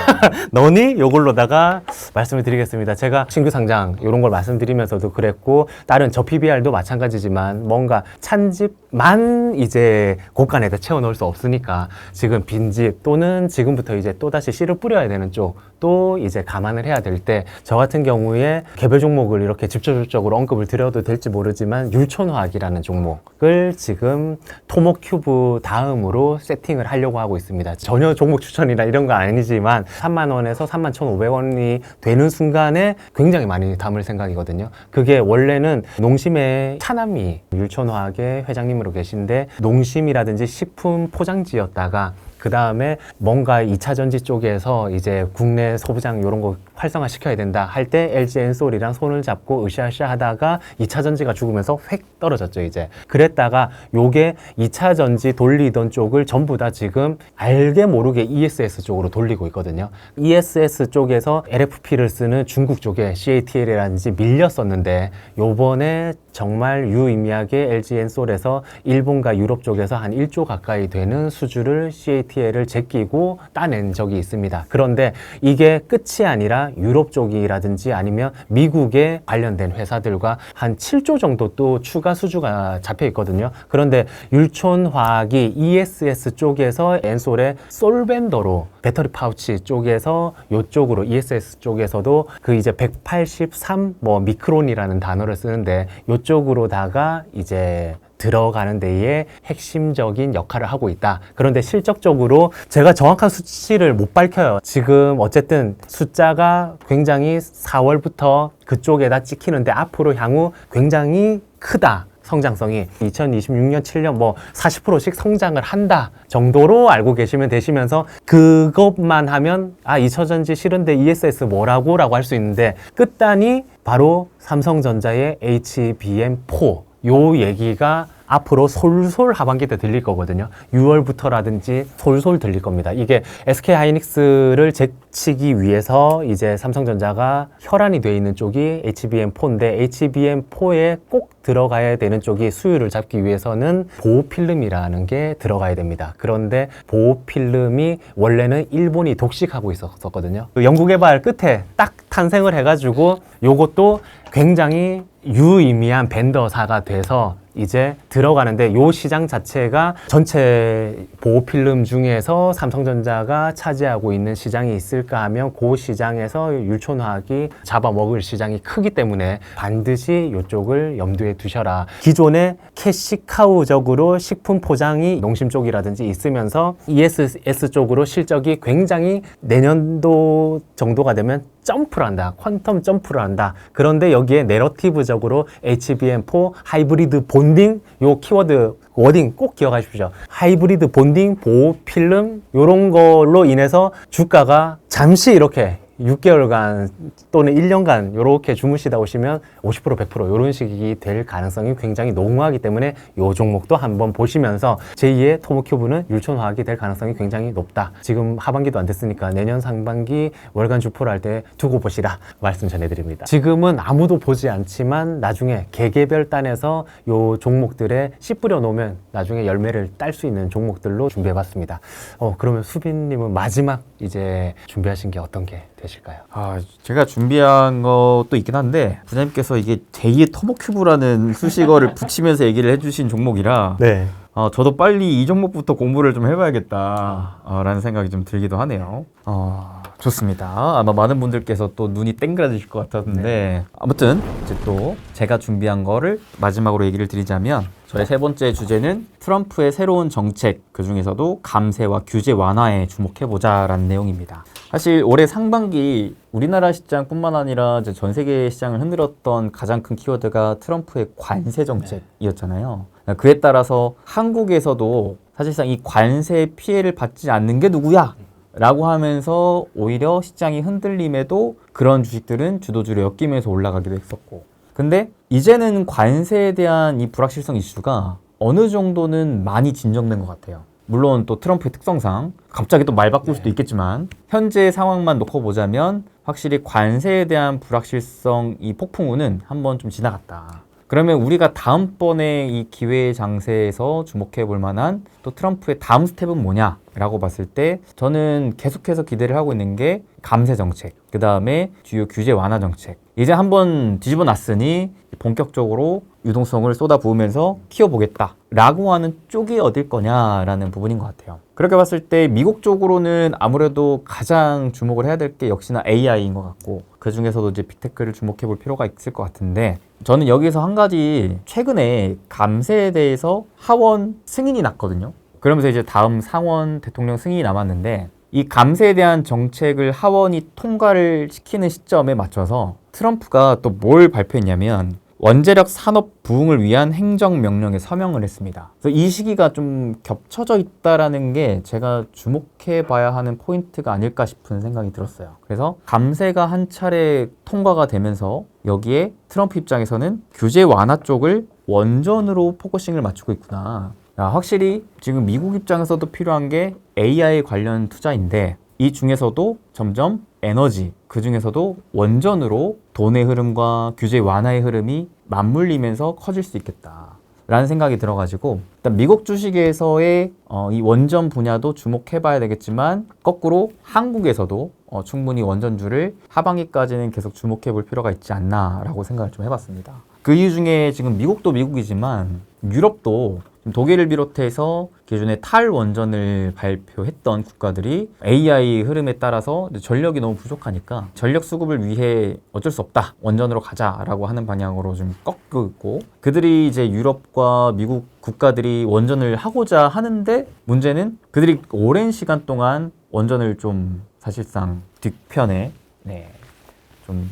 너니 요걸로다가 말씀을 드리겠습니다. 제가 신규 상장 이런 걸 말씀드리면서도 그랬고 다른 저 PBR도 마찬가지지만 뭔가 찬집만 이제 곳간에다 채워 넣을 수 없으니까 지금 빈집 또는 지금부터 이제 또다시 씨를 뿌려야 되는 쪽 또 이제 감안을 해야 될 때 저 같은 경우에 개별 종목을 이렇게 직접적으로 언급을 드려도 될지 모르지만 율촌화학이라는 종목을 지금 토모큐브 다음으로 세팅을 하려고 하고 있습니다. 전혀 종목 추천이나 이런 거 아니지만 3만 원에서 3만 1,500원이 되는 순간에 굉장히 많이 담을 생각이거든요. 그게 원래는 농심의 차남이 율촌화학의 회장님으로 계신데 농심이라든지 식품 포장지였다가 그 다음에 뭔가 2차 전지 쪽에서 이제 국내 소부장 이런 거 활성화 시켜야 된다 할 때 LG 엔솔이랑 손을 잡고 으쌰으쌰 하다가 2차 전지가 죽으면서 획 떨어졌죠 이제. 그랬다가 요게 2차 전지 돌리던 쪽을 전부 다 지금 알게 모르게 ESS 쪽으로 돌리고 있거든요. ESS 쪽에서 LFP를 쓰는 중국 쪽에 CATL이라든지 밀렸었는데 요번에 정말 유의미하게 LG 엔솔에서 일본과 유럽 쪽에서 한 1조 가까이 되는 수주를 CATL을 제끼고 따낸 적이 있습니다. 그런데 이게 끝이 아니라 유럽 쪽이라든지 아니면 미국에 관련된 회사들과 한 7조 정도 또 추가 수주가 잡혀 있거든요. 그런데 율촌화학이 ESS 쪽에서 엔솔의 솔벤더로 배터리 파우치 쪽에서 이쪽으로 ESS 쪽에서도 그 이제 183 뭐 미크론이라는 단어를 쓰는데 이쪽으로다가 이제 들어가는 데에 핵심적인 역할을 하고 있다. 그런데 실적적으로 제가 정확한 수치를 못 밝혀요. 지금 어쨌든 숫자가 굉장히 4월부터 그쪽에다 찍히는데 앞으로 향후 굉장히 크다. 성장성이 2026년 7년 뭐 40%씩 성장을 한다 정도로 알고 계시면 되시면서 그것만 하면 아 2차전지 싫은데 ESS 뭐라고? 라고 할 수 있는데 끝단이 바로 삼성전자의 HBM4 요 얘기가 앞으로 솔솔 하반기 때 들릴 거거든요. 6월부터라든지 솔솔 들릴 겁니다. 이게 SK하이닉스를 제치기 위해서 이제 삼성전자가 혈안이 되어 있는 쪽이 HBM4인데 HBM4에 꼭 들어가야 되는 쪽이 수율을 잡기 위해서는 보호필름이라는 게 들어가야 됩니다. 그런데 보호필름이 원래는 일본이 독식하고 있었거든요. 그 연구개발 끝에 딱 탄생을 해가지고 요것도 굉장히 유의미한 벤더사가 돼서 이제 들어가는데 요 시장 자체가 전체 보호필름 중에서 삼성전자가 차지하고 있는 시장이 있을까 하면 그 시장에서 율촌화학이 잡아먹을 시장이 크기 때문에 반드시 이쪽을 염두에 두셔라. 기존의 캐시카우적으로 식품 포장이 농심 쪽이라든지 있으면서 ESS 쪽으로 실적이 굉장히 내년도 정도가 되면 점프를 한다. 퀀텀 점프를 한다. 그런데 여기에 내러티브적으로 HBM4 하이브리드 본딩 요 키워드 워딩 꼭 기억하십시오. 하이브리드 본딩, 보호 필름 요런 걸로 인해서 주가가 잠시 이렇게 6개월간 또는 1년간 이렇게 주무시다 오시면 50% 100% 이런 식이 될 가능성이 굉장히 농후하기 때문에 이 종목도 한번 보시면서 제2의 토모큐브는 율촌화학이 될 가능성이 굉장히 높다. 지금 하반기도 안 됐으니까 내년 상반기 월간 주포를 할 때 두고 보시라 말씀 전해드립니다. 지금은 아무도 보지 않지만 나중에 개개별 단에서 이 종목들에 씨 뿌려 놓으면 나중에 열매를 딸 수 있는 종목들로 준비해봤습니다. 그러면 수빈님은 마지막 이제 준비하신 게 어떤 게 되실까요? 제가 준비한 것도 있긴 한데 부장님께서 이게 제2의 토모큐브라는 수식어를 붙이면서 얘기를 해주신 종목이라 네. 저도 빨리 이 종목부터 공부를 좀 해봐야겠다 라는 생각이 좀 들기도 하네요. 좋습니다. 아마 많은 분들께서 또 눈이 땡그라지실 것 같았는데 아무튼 이제 또 제가 준비한 거를 마지막으로 얘기를 드리자면 저의 세 번째 주제는 트럼프의 새로운 정책, 그중에서도 감세와 규제 완화에 주목해보자라는 내용입니다. 사실 올해 상반기 우리나라 시장뿐만 아니라 이제 전 세계 시장을 흔들었던 가장 큰 키워드가 트럼프의 관세 정책이었잖아요. 그에 따라서 한국에서도 사실상 이 관세 피해를 받지 않는 게 누구야? 라고 하면서 오히려 시장이 흔들림에도 그런 주식들은 주도주로 엮이면서 올라가기도 했었고, 근데 이제는 관세에 대한 이 불확실성 이슈가 어느 정도는 많이 진정된 것 같아요. 물론 또 트럼프의 특성상 갑자기 또 말 바꿀 수도 있겠지만 현재 상황만 놓고 보자면 확실히 관세에 대한 불확실성 이 폭풍우는 한번 좀 지나갔다. 그러면 우리가 다음번에 이 기회 장세에서 주목해 볼 만한 또 트럼프의 다음 스텝은 뭐냐라고 봤을 때 저는 계속해서 기대를 하고 있는 게 감세 정책, 그 다음에 주요 규제 완화 정책. 이제 한번 뒤집어 놨으니 본격적으로 유동성을 쏟아부으면서 키워보겠다라고 하는 쪽이 어딜 거냐라는 부분인 것 같아요. 그렇게 봤을 때 미국 쪽으로는 아무래도 가장 주목을 해야 될 게 역시나 AI인 것 같고, 그 중에서도 이제 빅테크를 주목해 볼 필요가 있을 것 같은데, 저는 여기서 한 가지 최근에 감세에 대해서 하원 승인이 났거든요. 그러면서 이제 다음 상원 대통령 승인이 남았는데, 이 감세에 대한 정책을 하원이 통과를 시키는 시점에 맞춰서 트럼프가 또 뭘 발표했냐면 원자력 산업 부흥을 위한 행정명령에 서명을 했습니다. 그래서 이 시기가 좀 겹쳐져 있다라는 게 제가 주목해 봐야 하는 포인트가 아닐까 싶은 생각이 들었어요. 그래서 감세가 한 차례 통과가 되면서 여기에 트럼프 입장에서는 규제 완화 쪽을 원전으로 포커싱을 맞추고 있구나. 확실히 지금 미국 입장에서도 필요한 게 AI 관련 투자인데, 이 중에서도 점점 에너지, 그 중에서도 원전으로 돈의 흐름과 규제 완화의 흐름이 맞물리면서 커질 수 있겠다 라는 생각이 들어가지고, 일단 미국 주식에서의 이 원전 분야도 주목해봐야 되겠지만, 거꾸로 한국에서도 충분히 원전주를 하반기까지는 계속 주목해볼 필요가 있지 않나 라고 생각을 좀 해봤습니다. 그 이유 중에 지금 미국도 미국이지만 유럽도 독일을 비롯해서 기존에 탈원전을 발표했던 국가들이 AI 흐름에 따라서 전력이 너무 부족하니까 전력 수급을 위해 어쩔 수 없다, 원전으로 가자라고 하는 방향으로 좀 꺾고 있고, 그들이 이제 유럽과 미국 국가들이 원전을 하고자 하는데 문제는 그들이 오랜 시간 동안 원전을 좀 사실상 뒤편에 좀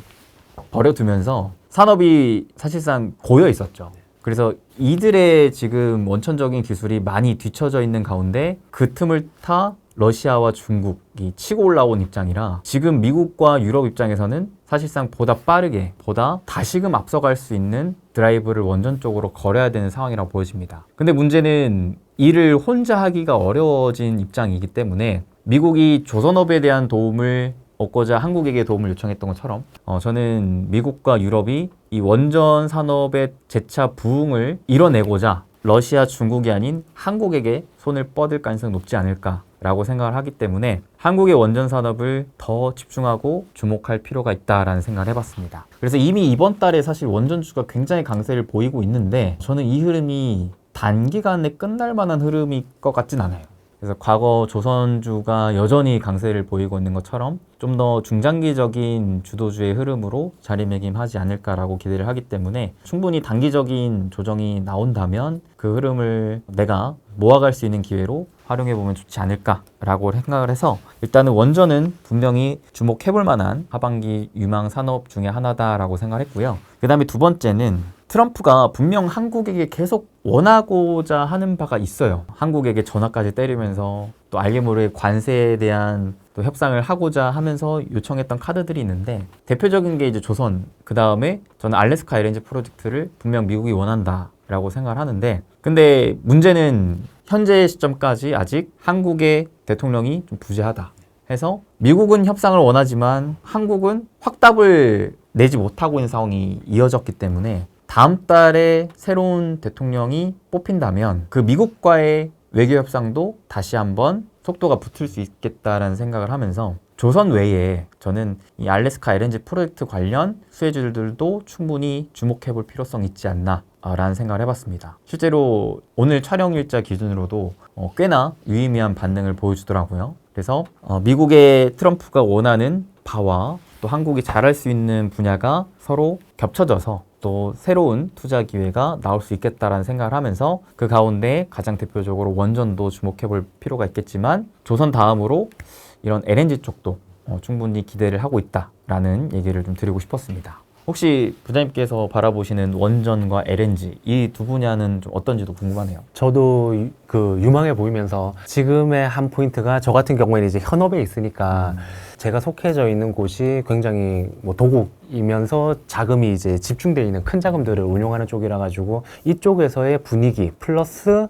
버려두면서 산업이 사실상 고여 있었죠. 그래서 이들의 지금 원천적인 기술이 많이 뒤처져 있는 가운데 그 틈을 타 러시아와 중국이 치고 올라온 입장이라, 지금 미국과 유럽 입장에서는 사실상 보다 빠르게, 보다 다시금 앞서갈 수 있는 드라이브를 원전 쪽으로 걸어야 되는 상황이라고 보여집니다. 근데 문제는 이를 혼자 하기가 어려워진 입장이기 때문에 미국이 조선업에 대한 도움을 얻고자 한국에게 도움을 요청했던 것처럼 저는 미국과 유럽이 이 원전 산업의 재차 부흥을 이뤄내고자 러시아, 중국이 아닌 한국에게 손을 뻗을 가능성이 높지 않을까라고 생각을 하기 때문에 한국의 원전 산업을 더 집중하고 주목할 필요가 있다라는 생각을 해봤습니다. 그래서 이미 이번 달에 사실 원전주가 굉장히 강세를 보이고 있는데, 저는 이 흐름이 단기간에 끝날 만한 흐름일 것 같진 않아요. 그래서 과거 조선주가 여전히 강세를 보이고 있는 것처럼 좀 더 중장기적인 주도주의 흐름으로 자리매김하지 않을까라고 기대를 하기 때문에, 충분히 단기적인 조정이 나온다면 그 흐름을 내가 모아갈 수 있는 기회로 활용해보면 좋지 않을까라고 생각을 해서, 일단은 원전은 분명히 주목해볼 만한 하반기 유망 산업 중에 하나다라고 생각했고요. 그 다음에 두 번째는 트럼프가 분명 한국에게 계속 원하고자 하는 바가 있어요. 한국에게 전화까지 때리면서 또 알게 모르게 관세에 대한 또 협상을 하고자 하면서 요청했던 카드들이 있는데, 대표적인 게 이제 조선, 그 다음에 저는 알래스카 LNG 프로젝트를 분명 미국이 원한다라고 생각을 하는데, 근데 문제는 현재 시점까지 아직 한국의 대통령이 좀 부재하다 해서 미국은 협상을 원하지만 한국은 확답을 내지 못하고 있는 상황이 이어졌기 때문에, 다음 달에 새로운 대통령이 뽑힌다면 그 미국과의 외교 협상도 다시 한번 속도가 붙을 수 있겠다라는 생각을 하면서, 조선 외에 저는 이 알래스카 LNG 프로젝트 관련 수혜주들도 충분히 주목해 볼 필요성이 있지 않나 라는 생각을 해봤습니다. 실제로 오늘 촬영 일자 기준으로도 꽤나 유의미한 반등을 보여주더라고요. 그래서 미국의 트럼프가 원하는 바와 또 한국이 잘할 수 있는 분야가 서로 겹쳐져서 또 새로운 투자 기회가 나올 수 있겠다라는 생각을 하면서 그 가운데 가장 대표적으로 원전도 주목해 볼 필요가 있겠지만 조선 다음으로 이런 LNG 쪽도 충분히 기대를 하고 있다라는 얘기를 좀 드리고 싶었습니다. 혹시 부장님께서 바라보시는 원전과 LNG 이 두 분야는 좀 어떤지도 궁금하네요. 저도 그 유망해 보이면서 지금의 한 포인트가 저 같은 경우에는 이제 현업에 있으니까 제가 속해져 있는 곳이 굉장히 뭐 도국이면서 자금이 이제 집중되어 있는 큰 자금들을 운용하는 쪽이라 가지고 이쪽에서의 분위기 플러스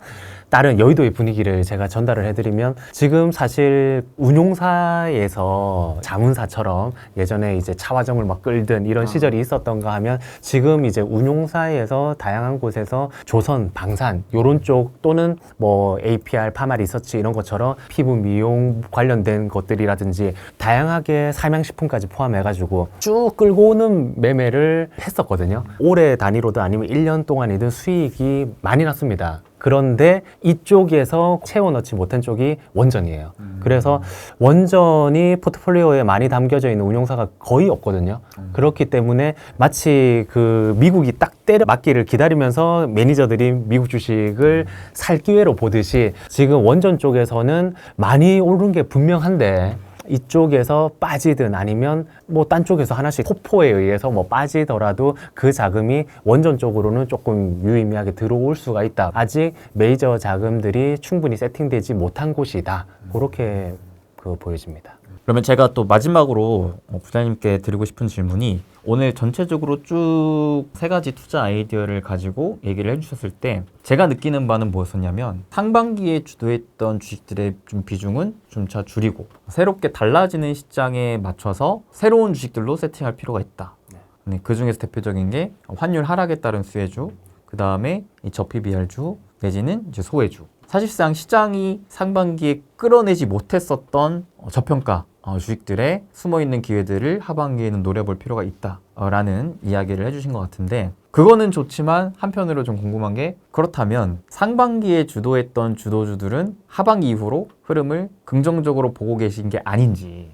다른 여의도의 분위기를 제가 전달을 해드리면 지금 사실 운용사에서 자문사처럼 예전에 이제 차화정을 막 끌던 이런 시절이 있었던가 하면 지금 이제 운용사에서 다양한 곳에서 조선, 방산 요런 쪽 또는 뭐 APR, 파마 리서치 이런 것처럼 피부 미용 관련된 것들이라든지 다양하게 삼양식품까지 포함해가지고 쭉 끌고 오는 매매를 했었거든요. 올해 단위로도 아니면 1년 동안이든 수익이 많이 났습니다. 그런데 이쪽에서 채워 넣지 못한 쪽이 원전이에요. 그래서 원전이 포트폴리오에 많이 담겨져 있는 운용사가 거의 없거든요. 그렇기 때문에 마치 그 미국이 딱 때려 맞기를 기다리면서 매니저들이 미국 주식을 살 기회로 보듯이 지금 원전 쪽에서는 많이 오른 게 분명한데 이쪽에서 빠지든 아니면 뭐 딴 쪽에서 하나씩 폭포에 의해서 뭐 빠지더라도 그 자금이 원전 쪽으로는 조금 유의미하게 들어올 수가 있다. 아직 메이저 자금들이 충분히 세팅되지 못한 곳이다. 그렇게 보여집니다. 그러면 제가 또 마지막으로 부장님께 드리고 싶은 질문이 오늘 전체적으로 쭉 세 가지 투자 아이디어를 가지고 얘기를 해주셨을 때 제가 느끼는 바는 뭐였었냐면 상반기에 주도했던 주식들의 좀 비중은 점차 줄이고 새롭게 달라지는 시장에 맞춰서 새로운 주식들로 세팅할 필요가 있다. 그 중에서 대표적인 게 환율 하락에 따른 수혜주, 그 다음에 이 저PBR주 내지는 이제 소외주. 사실상 시장이 상반기에 끌어내지 못했었던 저평가 주식들의 숨어있는 기회들을 하반기에는 노려볼 필요가 있다라는 이야기를 해주신 것 같은데 그거는 좋지만 한편으로 좀 궁금한 게 그렇다면 상반기에 주도했던 주도주들은 하반기 이후로 흐름을 긍정적으로 보고 계신 게 아닌지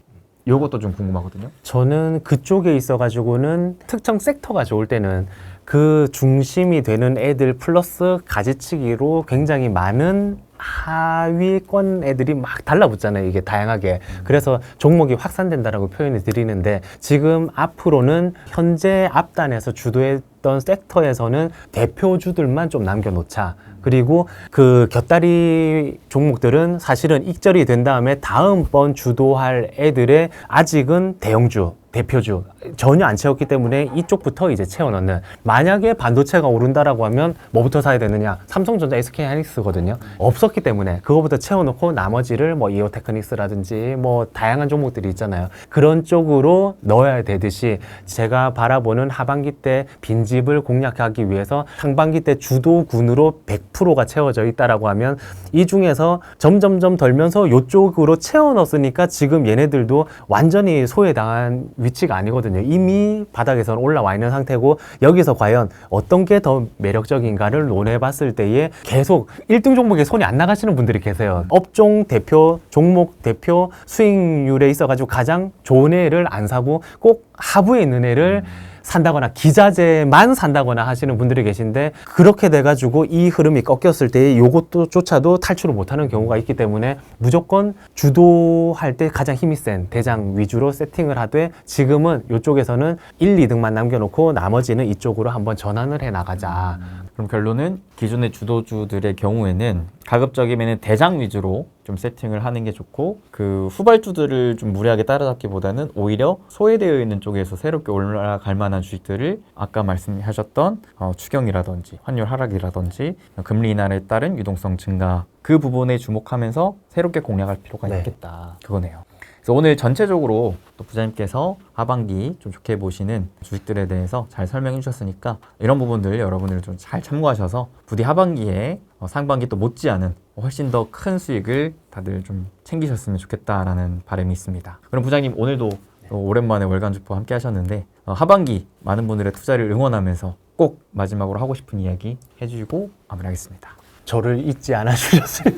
이것도 좀 궁금하거든요. 저는 그쪽에 있어가지고는 특정 섹터가 좋을 때는 그 중심이 되는 애들 플러스 가지치기로 굉장히 많은 하위권 애들이 막 달라붙잖아요. 이게 다양하게. 그래서 종목이 확산된다라고 표현을 드리는데 지금 앞으로는 현재 앞단에서 주도했던 섹터에서는 대표주들만 좀 남겨놓자. 그리고 그 곁다리 종목들은 사실은 익절이 된 다음에 다음번 주도할 애들의 아직은 대형주, 대표주 전혀 안 채웠기 때문에 이쪽부터 이제 채워 넣는. 만약에 반도체가 오른다라고 하면 뭐부터 사야 되느냐? 삼성전자, SK하이닉스거든요. 없었기 때문에 그거부터 채워 넣고 나머지를 뭐 이오테크닉스라든지 뭐 다양한 종목들이 있잖아요. 그런 쪽으로 넣어야 되듯이 제가 바라보는 하반기 때 빈집을 공략하기 위해서 상반기 때 주도군으로 100%가 채워져 있다라고 하면 이 중에서 점점점 덜면서 이쪽으로 채워 넣었으니까 지금 얘네들도 완전히 소외당한 위치가 아니거든요. 이미 바닥에서는 올라와 있는 상태고 여기서 과연 어떤 게 더 매력적인가를 논해봤을 때에 계속 1등 종목에 손이 안 나가시는 분들이 계세요. 업종 대표, 종목 대표, 수익률에 있어가지고 가장 좋은 애를 안 사고 꼭 하부에 있는 애를 산다거나 기자재만 산다거나 하시는 분들이 계신데 그렇게 돼가지고 이 흐름이 꺾였을 때 요것조차도 탈출을 못하는 경우가 있기 때문에 무조건 주도할 때 가장 힘이 센 대장 위주로 세팅을 하되 지금은 이쪽에서는 1, 2등만 남겨놓고 나머지는 이쪽으로 한번 전환을 해 나가자. 그럼 결론은 기존의 주도주들의 경우에는 가급적이면 대장 위주로 좀 세팅을 하는 게 좋고 그 후발주들을 좀 무리하게 따라잡기보다는 오히려 소외되어 있는 쪽에서 새롭게 올라갈 만한 주식들을 아까 말씀하셨던 추경이라든지 환율 하락이라든지 금리 인하에 따른 유동성 증가 그 부분에 주목하면서 새롭게 공략할 필요가 있겠다. 그거네요. 그래서 오늘 전체적으로 또 부장님께서 하반기 좀 좋게 보시는 주식들에 대해서 잘 설명해 주셨으니까 이런 부분들 여러분들 좀 잘 참고하셔서 부디 하반기에 상반기 또 못지않은 훨씬 더 큰 수익을 다들 좀 챙기셨으면 좋겠다라는 바람이 있습니다. 그럼 부장님 오늘도 또 오랜만에 월간 주포 함께 하셨는데 하반기 많은 분들의 투자를 응원하면서 꼭 마지막으로 하고 싶은 이야기 해주시고 마무리하겠습니다. 저를 잊지 않아 주셨으면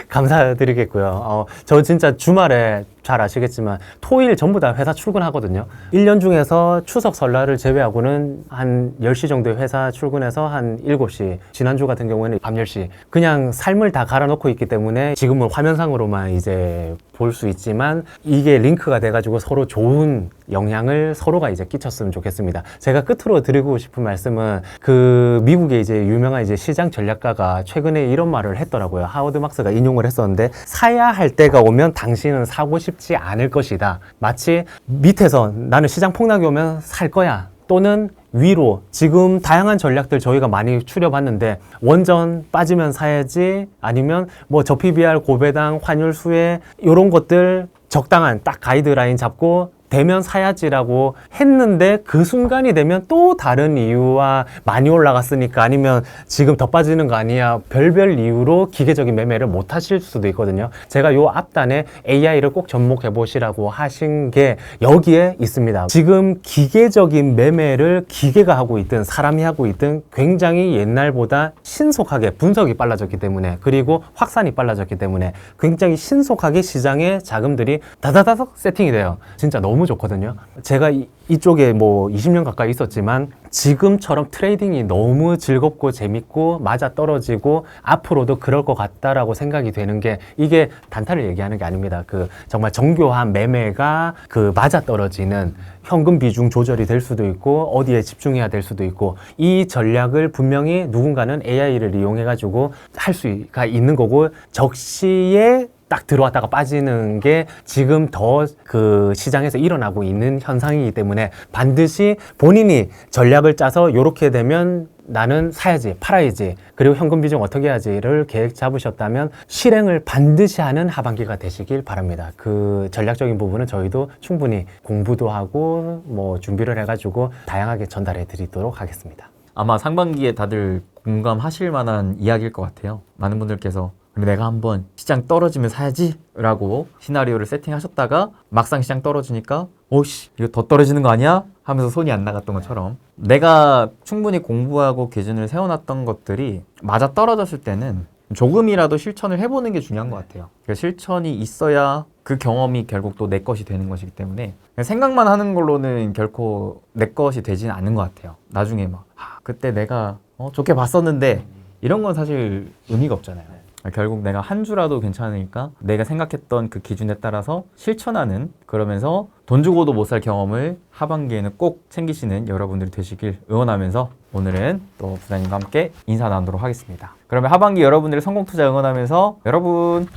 감사드리겠고요. 저 진짜 주말에 잘 아시겠지만 토일 전부 다 회사 출근하거든요. 1년 중에서 추석 설날을 제외하고는 한 10시 정도에 회사 출근해서 한 7시, 지난주 같은 경우에는 밤 10시 그냥 삶을 다 갈아놓고 있기 때문에 지금은 화면상으로만 이제 볼 수 있지만 이게 링크가 돼가지고 서로 좋은 영향을 서로가 이제 끼쳤으면 좋겠습니다. 제가 끝으로 드리고 싶은 말씀은 그 미국의 이제 유명한 이제 시장 전략가가 최근에 이런 말을 했더라고요. 하워드 막스가 인용을 했었는데 사야 할 때가 오면 당신은 사고 싶지 않을 것이다. 마치 밑에서 나는 시장 폭락이 오면 살 거야. 또는 위로 지금 다양한 전략들 저희가 많이 추려봤는데 원전 빠지면 사야지 아니면 뭐 저 PBR 고배당 환율 수혜 이런 것들 적당한 딱 가이드라인 잡고 되면 사야지라고 했는데 그 순간이 되면 또 다른 이유와 많이 올라갔으니까 아니면 지금 더 빠지는 거 아니야 별별 이유로 기계적인 매매를 못 하실 수도 있거든요. 제가 요 앞단에 AI를 꼭 접목해 보시라고 하신 게 여기에 있습니다. 지금 기계적인 매매를 기계가 하고 있든 사람이 하고 있든 굉장히 옛날보다 신속하게 분석이 빨라졌기 때문에 그리고 확산이 빨라졌기 때문에 굉장히 신속하게 시장에 자금들이 다다다닥 세팅이 돼요. 진짜 너무 좋거든요. 제가 이쪽에 뭐 20년 가까이 있었지만 지금처럼 트레이딩이 너무 즐겁고 재밌고 맞아 떨어지고 앞으로도 그럴 것 같다라고 생각이 되는 게 이게 단타를 얘기하는 게 아닙니다. 그 정말 정교한 매매가 그 맞아 떨어지는 현금 비중 조절이 될 수도 있고 어디에 집중해야 될 수도 있고 이 전략을 분명히 누군가는 AI를 이용해 가지고 할 수가 있는 거고 적시에 딱 들어왔다가 빠지는 게 지금 더 그 시장에서 일어나고 있는 현상이기 때문에 반드시 본인이 전략을 짜서 이렇게 되면 나는 사야지, 팔아야지, 그리고 현금 비중 어떻게 해야지를 계획 잡으셨다면 실행을 반드시 하는 하반기가 되시길 바랍니다. 그 전략적인 부분은 저희도 충분히 공부도 하고 뭐 준비를 해가지고 다양하게 전달해 드리도록 하겠습니다. 아마 상반기에 다들 공감하실 만한 이야기일 것 같아요. 많은 분들께서 내가 한번 시장 떨어지면 사야지 라고 시나리오를 세팅하셨다가 막상 시장 떨어지니까 오씨 이거 더 떨어지는 거 아니야? 하면서 손이 안 나갔던 것처럼 내가 충분히 공부하고 기준을 세워놨던 것들이 맞아 떨어졌을 때는 조금이라도 실천을 해보는 게 중요한 것 같아요. 그러니까 실천이 있어야 그 경험이 결국 또 내 것이 되는 것이기 때문에 생각만 하는 걸로는 결코 내 것이 되지는 않는 것 같아요. 나중에 막 그때 내가 좋게 봤었는데 이런 건 사실 의미가 없잖아요. 결국 내가 한 주라도 괜찮으니까 내가 생각했던 그 기준에 따라서 실천하는 그러면서 돈 주고도 못 살 경험을 하반기에는 꼭 챙기시는 여러분들이 되시길 응원하면서 오늘은 또 부장님과 함께 인사 나누도록 하겠습니다. 그러면 하반기 여러분들의 성공 투자 응원하면서 여러분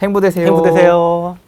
행복 되세요. 행복 되세요.